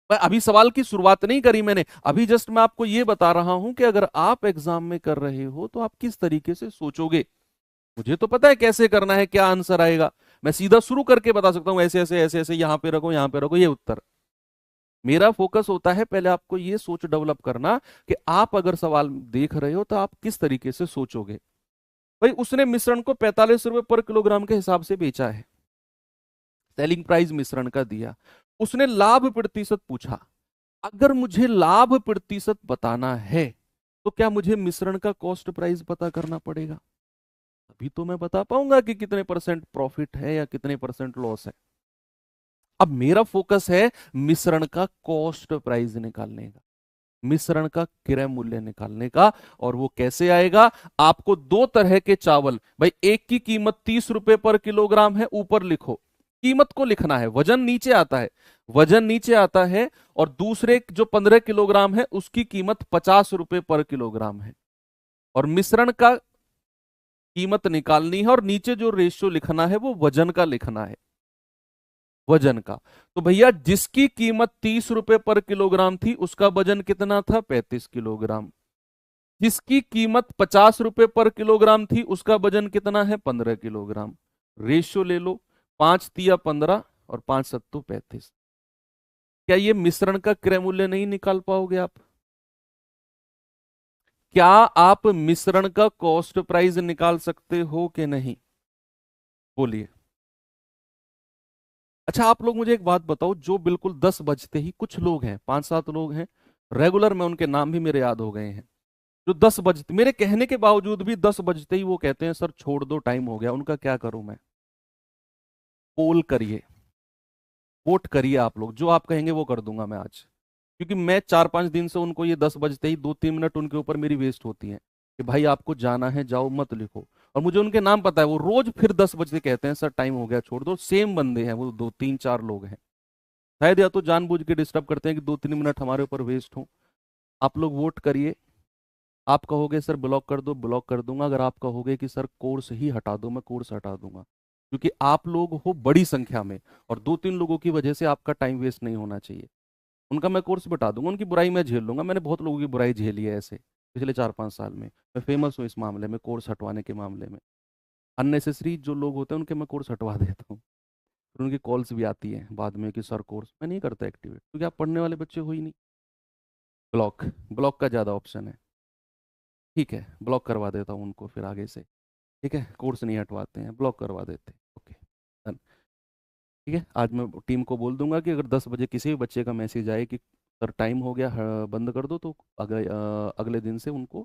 S1: मैं अभी सवाल की शुरुआत नहीं करी मैंने, अभी जस्ट मैं आपको ये बता रहा हूं कि अगर आप एग्जाम में कर रहे हो तो आप किस तरीके से सोचोगे। मुझे तो पता है कैसे करना है, क्या आंसर आएगा, मैं सीधा शुरू करके बता सकता हूं ऐसे ऐसे ऐसे ऐसे, यहां पे रखो यहां पे रखो ये उत्तर। मेरा फोकस होता है पहले आपको ये सोच डेवलप करना कि आप अगर सवाल देख रहे हो तो आप किस तरीके से सोचोगे। भाई उसने मिश्रण को 45 रुपए पर किलोग्राम के हिसाब से बेचा है, सेलिंग प्राइस मिश्रण का दिया, उसने लाभ प्रतिशत पूछा। अगर मुझे लाभ प्रतिशत बताना है तो क्या मुझे मिश्रण का कॉस्ट प्राइस पता करना पड़ेगा, अभी तो मैं बता पाऊंगा कि कितने परसेंट प्रॉफिट है या कितने परसेंट लॉस है। अब मेरा फोकस है मिश्रण का कॉस्ट प्राइस निकालने का, मिश्रण का क्रय मूल्य निकालने का। और वो कैसे आएगा, आपको दो तरह के चावल, भाई एक की कीमत 30 रुपए पर किलोग्राम है, ऊपर लिखो, कीमत को लिखना है, वजन नीचे आता है, वजन नीचे आता है, और दूसरे जो 15 किलोग्राम है उसकी कीमत 50 रुपए पर किलोग्राम है, और मिश्रण का कीमत निकालनी है और नीचे जो रेशियो लिखना है वो वजन का लिखना है, वजन का। तो भैया जिसकी कीमत 30 रुपए पर किलोग्राम थी उसका वजन कितना था, 35 किलोग्राम। जिसकी कीमत 50 रुपए पर किलोग्राम थी उसका वजन कितना है, 15 किलोग्राम। रेशियो ले लो, 5 तिया 15 और 5 सत्तू 35। क्या ये मिश्रण का क्रय मूल्य नहीं निकाल पाओगे आप? क्या आप मिश्रण का कॉस्ट प्राइस निकाल सकते हो कि नहीं, बोलिए। अच्छा आप लोग मुझे एक बात बताओ, जो बिल्कुल 10 बजते ही, कुछ लोग हैं 5-7 लोग हैं रेगुलर, में उनके नाम भी मेरे याद हो गए हैं, जो 10 बजते, मेरे कहने के बावजूद भी 10 बजते ही वो कहते हैं सर छोड़ दो टाइम हो गया, उनका क्या करूं मैं? पोल करिए, वोट करिए, आप लोग जो आप कहेंगे वो कर दूंगा मैं आज, क्योंकि मैं 4-5 दिन से उनको ये 10 बजते ही 2-3 मिनट उनके ऊपर मेरी वेस्ट होती है कि भाई आपको जाना है जाओ मत लिखो, और मुझे उनके नाम पता है, वो रोज फिर 10 बजते कहते हैं सर टाइम हो गया छोड़ दो, सेम बंदे हैं वो, 2-3-4 लोग हैं, शायद या तो जानबूझ के डिस्टर्ब करते हैं कि 2-3 मिनट हमारे ऊपर वेस्ट हो। आप लोग वोट करिए, आप कहोगे सर ब्लॉक कर दो, ब्लॉक कर दूंगा, अगर आप कहोगे कि सर कोर्स ही हटा दो, मैं कोर्स हटा दूंगा, क्योंकि आप लोग हो बड़ी संख्या में और 2-3 लोगों की वजह से आपका टाइम वेस्ट नहीं होना चाहिए। उनका मैं कोर्स बता दूंगा, उनकी बुराई मैं झेल लूंगा, मैंने बहुत लोगों की बुराई झेली है ऐसे पिछले 4-5 साल में, मैं फेमस हूँ इस मामले में, कोर्स हटवाने के मामले में। अननेसेसरी जो लोग होते हैं उनके मैं कोर्स हटवा देता हूँ, फिर उनकी कॉल्स भी आती हैं बाद में कि सर कोर्स मैं नहीं करता एक्टिवेट, क्योंकि आप पढ़ने वाले बच्चे हो ही नहीं। ब्लॉक, ब्लॉक का ज़्यादा ऑप्शन है, ठीक है ब्लॉक करवा देता हूँ उनको फिर आगे से, ठीक है कोर्स नहीं हटवाते हैं, ब्लॉक करवा देते हैं, ओके डन। ठीक है आज मैं टीम को बोल दूंगा कि अगर 10 बजे किसी भी बच्चे का मैसेज आए कि सर टाइम हो गया बंद कर दो, तो अगले दिन से उनको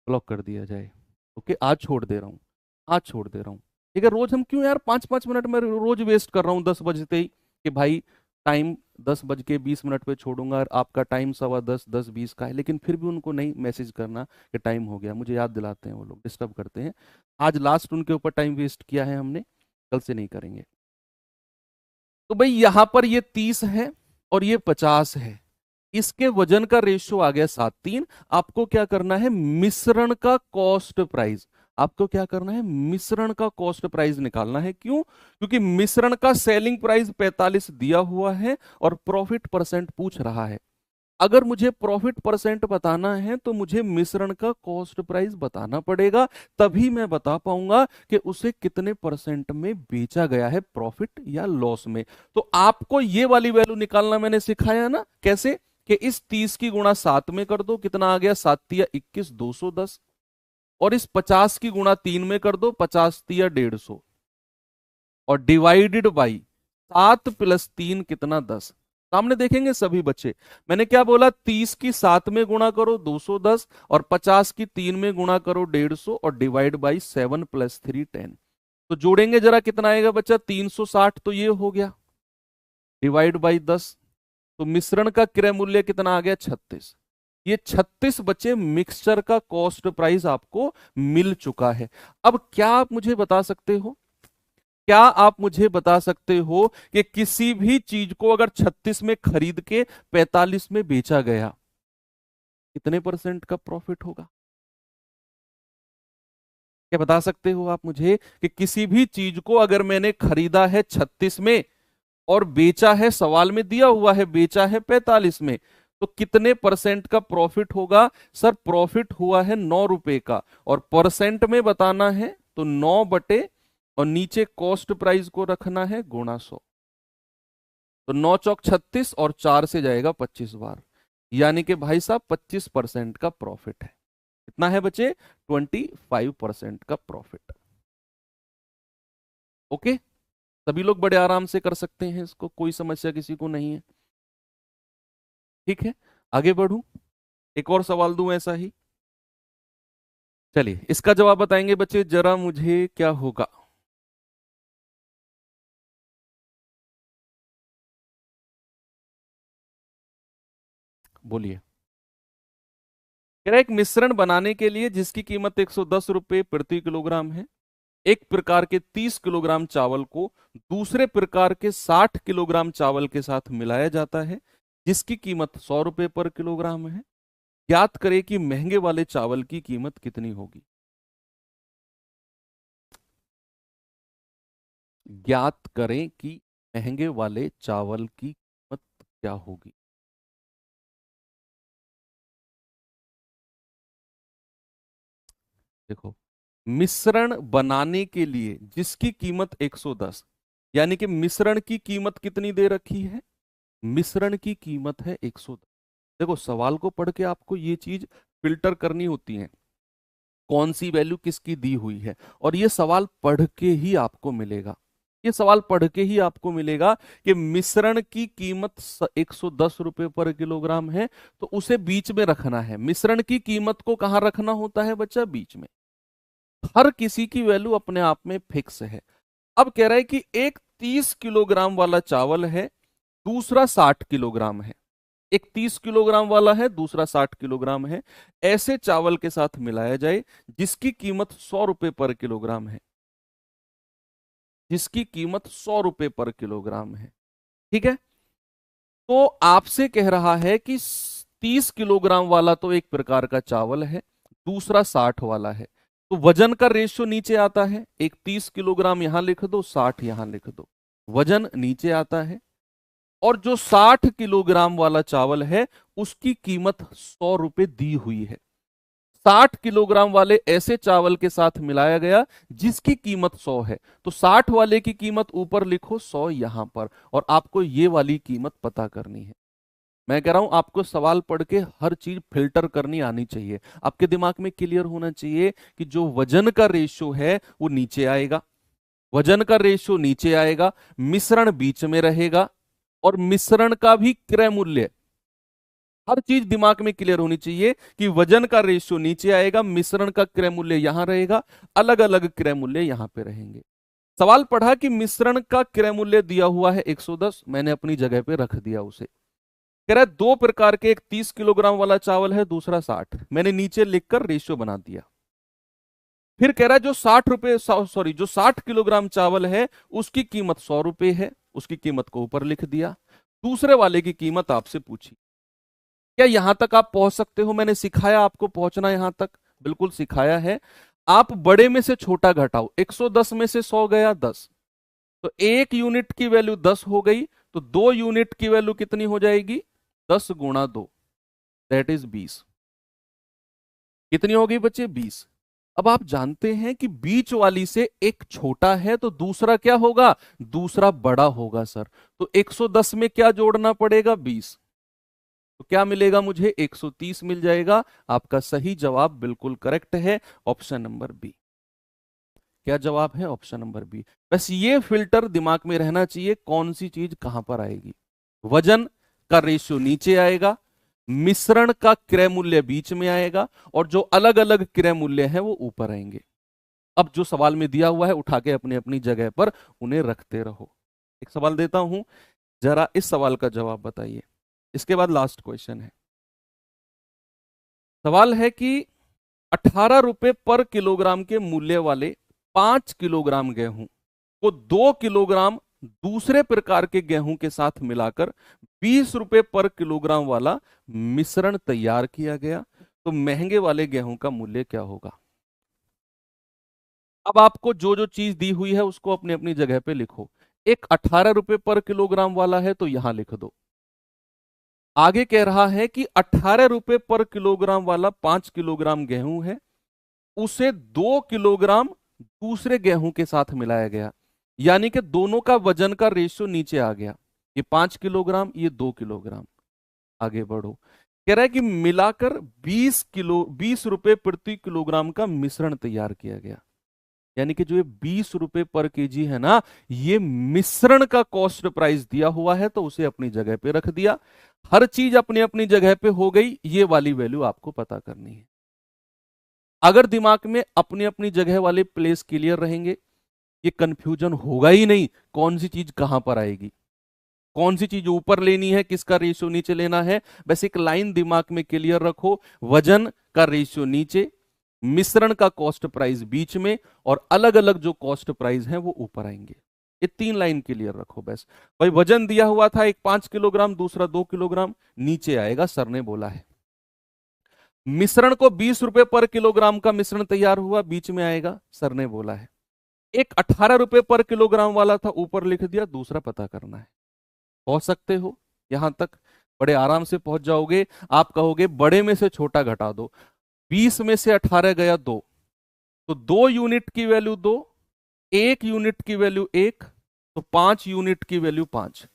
S1: ब्लॉक कर दिया जाए। ओके आज छोड़ दे रहा हूँ, आज छोड़ दे रहा हूँ। ठीक है रोज हम क्यों यार 5-5 मिनट में रोज वेस्ट कर रहा हूँ 10 बजते ही, कि भाई टाइम 10:20 पे छोड़ूंगा और आपका टाइम 10:15 10:20 का है, लेकिन फिर भी उनको नहीं मैसेज करना कि टाइम हो गया, मुझे याद दिलाते हैं वो लोग, डिस्टर्ब करते हैं। आज लास्ट उनके ऊपर टाइम वेस्ट किया है हमने, कल से नहीं करेंगे। तो भाई यहां पर ये 30 है और ये 50 है, इसके वजन का रेशियो आ गया 7:3। आपको क्या करना है, मिश्रण का कॉस्ट प्राइस, आपको क्या करना है, मिश्रण का कॉस्ट प्राइस निकालना है। क्यों? क्योंकि मिश्रण का सेलिंग प्राइस 45 दिया हुआ है और प्रॉफिट परसेंट पूछ रहा है। अगर मुझे प्रॉफिट परसेंट बताना है तो मुझे मिश्रण का कॉस्ट प्राइस बताना पड़ेगा, तभी मैं बता पाऊंगा कि उसे कितने परसेंट में बेचा गया है, प्रॉफिट या लॉस में। तो आपको ये वाली वैल्यू निकालना मैंने सिखाया ना, कैसे कि इस 30 की गुणा 7 में कर दो, कितना आ गया, 7×3 = 21 210, और इस 50 की गुणा 3 में कर दो, 50×3 = 150, और डिवाइडेड बाई 7 + 3 कितना, 10। सामने देखेंगे सभी बच्चे, मैंने क्या बोला, 30 की 7 में गुणा करो 210, और 50 की 3 में गुणा करो 150, और डिवाइड बाई 7 + 3 10। तो जोड़ेंगे जरा, कितना आएगा बच्चा, 360, तो ये हो गया, डिवाइड बाई 10, तो मिश्रण का क्रय मूल्य कितना आ गया, 36। ये 36 बच्चे मिक्सचर का कॉस्ट प्राइस आपको मिल चुका है। अब क्या आप मुझे बता सकते हो, क्या आप मुझे बता सकते हो कि किसी भी चीज को अगर 36 में खरीद के 45 में बेचा गया, कितने परसेंट का प्रॉफिट होगा? क्या बता सकते हो आप मुझे कि किसी भी चीज को अगर मैंने खरीदा है 36 में और बेचा है, सवाल में दिया हुआ है बेचा है 45 में, तो कितने परसेंट का प्रॉफिट होगा? सर प्रॉफिट हुआ है 9 रुपए का, और परसेंट में बताना है तो 9 बटे, और नीचे कॉस्ट प्राइस को रखना है गुणा 100, तो 9 चौक 36 और 4 से जाएगा 25 बार, यानी कि भाई साहब 25% का प्रॉफिट है। कितना है बच्चे? 25% का प्रॉफिट। ओके, सभी लोग बड़े आराम से कर सकते हैं इसको, कोई समस्या किसी को नहीं है। ठीक है, आगे बढ़ूं, एक और सवाल दूं ऐसा ही। चलिए इसका जवाब बताएंगे बच्चे जरा मुझे, क्या होगा? बोलिए। कह रहा है, एक मिश्रण बनाने के लिए जिसकी कीमत 110 रुपए प्रति किलोग्राम है, एक प्रकार के 30 किलोग्राम चावल को दूसरे प्रकार के 60 किलोग्राम चावल के साथ मिलाया जाता है, जिसकी कीमत 100 रुपए पर किलोग्राम है। ज्ञात करें कि महंगे वाले चावल की कीमत कितनी होगी। ज्ञात करें कि महंगे वाले चावल की कीमत क्या होगी। देखो, मिश्रण बनाने के लिए जिसकी कीमत 110, यानी कि मिश्रण की कीमत कितनी दे रखी है? मिश्रण की कीमत है 110। देखो सवाल को पढ़ के आपको ये चीज फिल्टर करनी होती है, कौन सी वैल्यू किसकी दी हुई है, और ये सवाल पढ़ के ही आपको मिलेगा। ये सवाल पढ़ के ही आपको मिलेगा कि मिश्रण की कीमत 110 रुपए पर किलोग्राम है, तो उसे बीच में रखना है। मिश्रण की कीमत को कहां रखना होता है बच्चा? बीच में। हर किसी की वैल्यू अपने आप में फिक्स है। अब कह रहा है कि एक 30 किलोग्राम वाला चावल है, दूसरा 60 किलोग्राम है। एक 30 किलोग्राम वाला है, दूसरा 60 किलोग्राम है, ऐसे चावल के साथ मिलाया जाए जिसकी कीमत 100 रुपए पर किलोग्राम है, जिसकी कीमत 100 रुपए पर किलोग्राम है। ठीक है, तो आपसे कह रहा है कि 30 किलोग्राम वाला तो एक प्रकार का चावल है, दूसरा 60 वाला है, तो वजन का रेशियो नीचे आता है। एक 30 किलोग्राम यहां लिख दो, 60 यहां लिख दो, वजन नीचे आता है। और जो 60 किलोग्राम वाला चावल है उसकी कीमत 100 रुपए दी हुई है। 60 किलोग्राम वाले ऐसे चावल के साथ मिलाया गया जिसकी कीमत 100 है, तो 60 वाले की कीमत ऊपर लिखो, 100 यहां पर, और आपको ये वाली कीमत पता करनी है। मैं कह रहा हूं आपको सवाल पढ़ के हर चीज फिल्टर करनी आनी चाहिए। आपके दिमाग में क्लियर होना चाहिए कि जो वजन का रेशियो है वो नीचे आएगा, वजन का रेशियो नीचे आएगा, मिश्रण बीच में रहेगा, और मिश्रण का भी क्रय मूल्य, हर चीज दिमाग में क्लियर होनी चाहिए कि वजन का रेशियो नीचे आएगा, मिश्रण का क्रय मूल्य यहां रहेगा, अलग अलग क्रय मूल्य यहां पे रहेंगे। सवाल पढ़ा कि मिश्रण का क्रय मूल्य दिया हुआ है 110, मैंने अपनी जगह पे रख दिया उसे। कह रहा है दो प्रकार के, एक 30 किलोग्राम वाला चावल है, दूसरा 60, मैंने नीचे लिखकर रेशियो बना दिया। फिर कह रहा है जो 60 रुपए, सॉरी, जो 60 किलोग्राम चावल है उसकी कीमत 100 रुपए है, उसकी कीमत को ऊपर लिख दिया। दूसरे वाले की कीमत आपसे पूछी। क्या यहां तक आप पहुंच सकते हो? मैंने सिखाया आपको पहुंचना यहां तक, बिल्कुल सिखाया है। आप बड़े में से छोटा घटाओ, 110 में से 100 गया 10, तो एक यूनिट की वैल्यू 10 हो गई, तो 2 यूनिट की वैल्यू कितनी हो जाएगी? 10 गुणा 2, दैट इज 20। कितनी हो गई बच्चे? 20। अब आप जानते हैं कि बीच वाली से एक छोटा है तो दूसरा क्या होगा? दूसरा बड़ा होगा सर। तो 110 में क्या जोड़ना पड़ेगा? 20। तो क्या मिलेगा मुझे? 130 मिल जाएगा। आपका सही जवाब बिल्कुल करेक्ट है, ऑप्शन नंबर बी। क्या जवाब है? Option number B. बस ये फिल्टर दिमाग में रहना चाहिए, कौन सी चीज कहां पर आएगी। वजन का रेशियो नीचे आएगा, मिश्रण का क्रय मूल्य बीच में आएगा, और जो अलग अलग क्रय मूल्य है वो ऊपर आएंगे। अब जो सवाल में दिया हुआ है उठा के अपनी अपनी जगह पर उन्हें रखते रहो। एक सवाल देता हूं, जरा इस सवाल का जवाब बताइए, इसके बाद लास्ट क्वेश्चन है। सवाल है कि 18 रुपए पर किलोग्राम के मूल्य वाले 5 किलोग्राम गेहूं को 2 किलोग्राम दूसरे प्रकार के गेहूं के साथ मिलाकर 20 रुपए पर किलोग्राम वाला मिश्रण तैयार किया गया, तो महंगे वाले गेहूं का मूल्य क्या होगा? अब आपको जो जो चीज दी हुई है उसको अपनी अपनी जगह पे लिखो। एक 18 रुपए पर किलोग्राम वाला है तो यहां लिख दो। आगे कह रहा है कि 18 रुपए पर किलोग्राम वाला 5 किलोग्राम गेहूं है, उसे 2 किलोग्राम दूसरे गेहूं के साथ मिलाया गया, यानी कि दोनों का वजन का रेशियो नीचे आ गया। ये 5 किलोग्राम, ये 2 किलोग्राम। आगे बढ़ो, कह रहा है कि मिलाकर 20 रुपए प्रति किलोग्राम का मिश्रण तैयार किया गया, यानी कि जो ये 20 रुपए पर केजी है ना, ये मिश्रण का कॉस्ट प्राइस दिया हुआ है, तो उसे अपनी जगह पे रख दिया। हर चीज अपनी अपनी जगह पे हो गई, ये वाली वैल्यू आपको पता करनी है। अगर दिमाग में अपनी अपनी जगह वाले प्लेस क्लियर रहेंगे, ये कंफ्यूजन होगा ही नहीं कौन सी चीज कहां पर आएगी, कौन सी चीज ऊपर लेनी है, किसका रेशियो नीचे लेना है। बस एक लाइन दिमाग में क्लियर रखो, वजन का रेशियो नीचे, मिश्रण का कॉस्ट प्राइस बीच में, और अलग अलग जो कॉस्ट प्राइस है वो ऊपर आएंगे। ये 3 लाइन क्लियर रखो बस। भाई वजन दिया हुआ था, एक 5 किलोग्राम, दूसरा 2 किलोग्राम, नीचे आएगा सर ने बोला है। मिश्रण को 20 रुपए पर किलोग्राम का मिश्रण तैयार हुआ, बीच में आएगा सर ने बोला है। एक 18 रुपए पर किलोग्राम वाला था, ऊपर लिख दिया, दूसरा पता करना है। पहुंच सकते हो यहां तक? बड़े आराम से पहुंच जाओगे। आप कहोगे बड़े में से छोटा घटा दो, 20 में से 18 गया 2, तो 2 यूनिट की वैल्यू 2, 1 यूनिट की वैल्यू 1, तो 5 यूनिट की वैल्यू 5।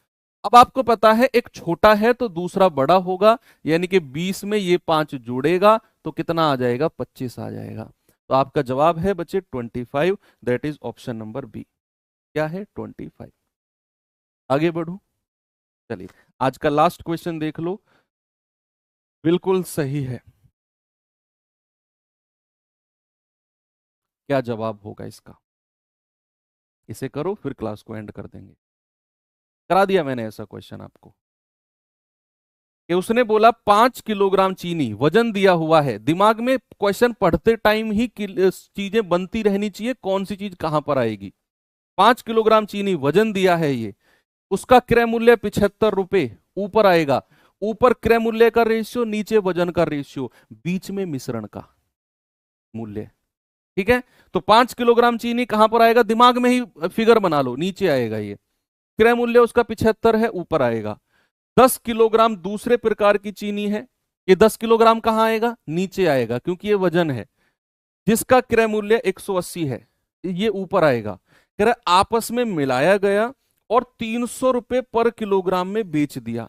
S1: अब आपको पता है एक छोटा है तो दूसरा बड़ा होगा, यानी कि 20 में ये 5 जोड़ेगा तो कितना आ जाएगा? 25 आ जाएगा। तो आपका जवाब है बच्चे 25, that is option number B. क्या है? 25। आगे बढ़ू, चलिए आज का लास्ट क्वेश्चन देख लो, बिल्कुल सही है। क्या जवाब होगा इसका? इसे करो फिर क्लास को एंड कर देंगे। करा दिया मैंने ऐसा क्वेश्चन आपको कि उसने बोला 5 किलोग्राम चीनी, वजन दिया हुआ है। दिमाग में क्वेश्चन पढ़ते टाइम ही चीजें बनती रहनी चाहिए, कौन सी चीज कहां पर आएगी। 5 किलोग्राम चीनी वजन दिया है, ये उसका क्रय मूल्य 75 रुपए, ऊपर आएगा। ऊपर क्रय मूल्य का रेशियो, नीचे वजन का रेशियो, बीच में मिश्रण का मूल्य। ठीक है, तो 5 किलोग्राम चीनी कहां पर आएगा? दिमाग में ही फिगर बना लो, नीचे आएगा ये। क्रय मूल्य उसका 75 है, ऊपर आएगा। 10 किलोग्राम दूसरे प्रकार की चीनी है, ये 10 किलोग्राम कहां आएगा? नीचे आएगा, क्योंकि ये वजन है। जिसका क्रय मूल्य 180 है, ये ऊपर आएगा। कह रहा आपस में मिलाया गया और 300 रुपए पर किलोग्राम में बेच दिया।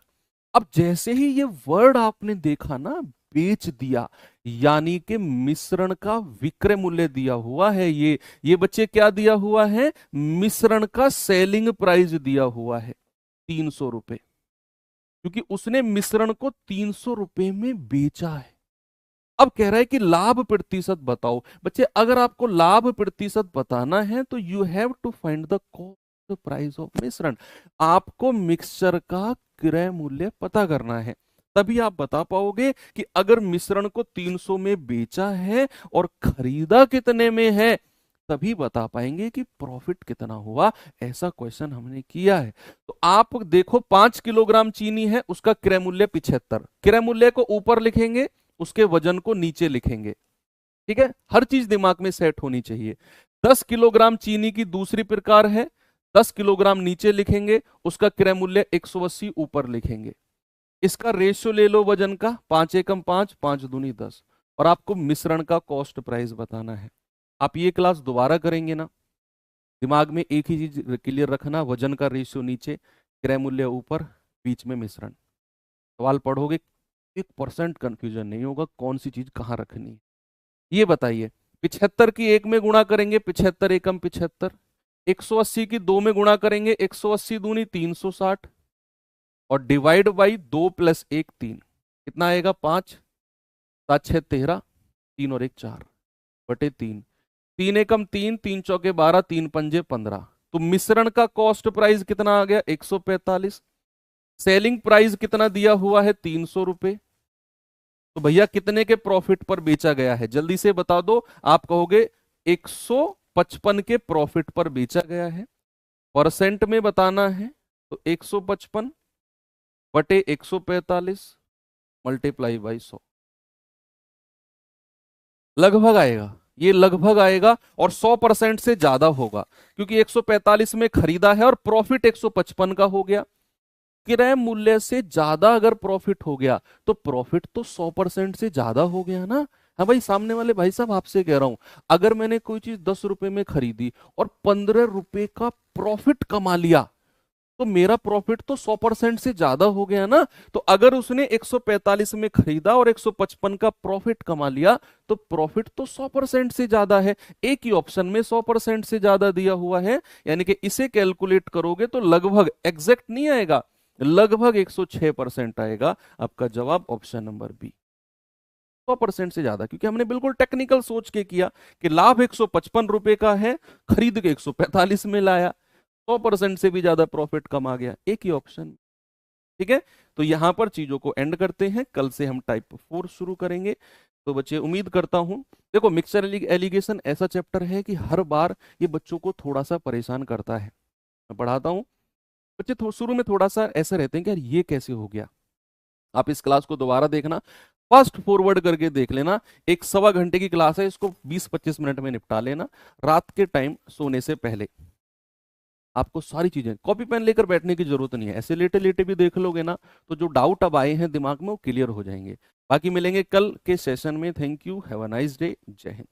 S1: अब जैसे ही ये वर्ड आपने देखा ना, बेच दिया, यानी कि मिश्रण का विक्रय मूल्य दिया हुआ है। ये बच्चे क्या दिया हुआ है? मिश्रण का सेलिंग प्राइस दिया हुआ है 300 रुपए, क्योंकि उसने मिश्रण को 300 रुपए में बेचा है। अब कह रहा है कि लाभ प्रतिशत बताओ। बच्चे अगर आपको लाभ प्रतिशत बताना है तो you have to find the cost price of मिश्रण। आपको मिक्सचर का क्रय मूल्य पता करना है, तभी आप बता पाओगे कि अगर मिश्रण को 300 में बेचा है और खरीदा कितने में है, तभी बता पाएंगे कि प्रॉफिट कितना हुआ। ऐसा क्वेश्चन हमने किया है। तो आप देखो 5 किलोग्राम चीनी है, उसका क्रय मूल्य 75, क्रय मूल्य को ऊपर लिखेंगे, उसके वजन को नीचे लिखेंगे। ठीक है, हर चीज दिमाग में सेट होनी चाहिए। 10 किलोग्राम चीनी की दूसरी प्रकार है, 10 किलोग्राम नीचे लिखेंगे, उसका क्रय मूल्य 180 ऊपर लिखेंगे। इसका रेशियो ले लो वजन का, 5 एकम 5, 5 दूनी 10, और आपको मिश्रण का कॉस्ट प्राइस बताना है। आप ये क्लास दोबारा करेंगे ना, दिमाग में एक ही चीज क्लियर रखना, वजन का रेशियो नीचे, क्रय मूल्य ऊपर, बीच में मिश्रण। सवाल पढ़ोगे 1% कंफ्यूजन नहीं होगा कौन सी चीज कहां रखनी है। ये बताइए, 75 की 1 में गुणा करेंगे 75 एकम 75, 180 की 2 में गुणा करेंगे 180 दूनी 360, और डिवाइड बाई 2 प्लस 1 3, कितना आएगा? 5, 7 6 13, 3 और 1 4 बटे 3। 3 एकम 3, 3 चौके 12, 3 पंजे 15। तो मिश्रण का कॉस्ट प्राइस कितना आ गया? 145। सेलिंग प्राइस कितना दिया हुआ है? 300 रुपए। तो भैया कितने के प्रॉफिट पर बेचा गया है? जल्दी से बता दो। आप कहोगे 155 के प्रॉफिट पर बेचा गया है। परसेंट में बताना है तो 155 बटे 145 मल्टीप्लाई बाई 100 लगभग आएगा। ये लगभग आएगा और 100% से ज्यादा होगा, क्योंकि 145 में खरीदा है और प्रॉफिट 155 का हो गया। क्रय मूल्य से ज्यादा अगर प्रॉफिट हो गया तो प्रॉफिट तो 100% से ज्यादा हो गया ना। हाँ भाई, सामने वाले भाई साहब आपसे कह रहा हूं, अगर मैंने कोई चीज 10 रुपए में खरीदी और 15 रुपए का प्रॉफिट कमा लिया तो मेरा प्रॉफिट तो 100% से ज्यादा हो गया ना। तो अगर उसने 145 में खरीदा और 155 का प्रॉफिट कमा लिया तो प्रॉफिट तो 100% से ज्यादा है। एक ही ऑप्शन में 100% से ज्यादा दिया हुआ है, यानी कि इसे कैलकुलेट करोगे तो लगभग, एग्जैक्ट नहीं आएगा, लगभग 106% आएगा। आपका जवाब ऑप्शन नंबर बी, 100% से ज्यादा, क्योंकि हमने बिल्कुल टेक्निकल सोच के किया कि लाभ 155 रुपए का है, खरीद के 145 में लाया, 100% से भी ज्यादा प्रॉफिट कमा गया। एक ही ऑप्शन। ठीक है, तो यहां पर चीजों को एंड करते हैं। कल से हम टाइप 4 शुरू करेंगे। तो बच्चे, उम्मीद करता हूं, देखो मिक्सचर एलिगेशन ऐसा चैप्टर है कि हर बार ये बच्चों को थोड़ा सा परेशान करता है। मैं पढ़ाता हूं, बच्चे शुरू में थोड़ा सा ऐसा रहते हैं कि यार ये कैसे हो गया। आप इस क्लास को दोबारा देखना, फास्ट फॉरवर्ड करके देख लेना। एक 1.25 घंटे की क्लास है, इसको 20-25 मिनट में निपटा लेना। रात के टाइम सोने से पहले आपको सारी चीजें, कॉपी पेन लेकर बैठने की जरूरत नहीं है, ऐसे लेटे लेटे भी देख लोगे ना तो जो डाउट अब आए हैं दिमाग में वो क्लियर हो जाएंगे। बाकी मिलेंगे कल के सेशन में। Thank you, have a nice day, जय हिंद।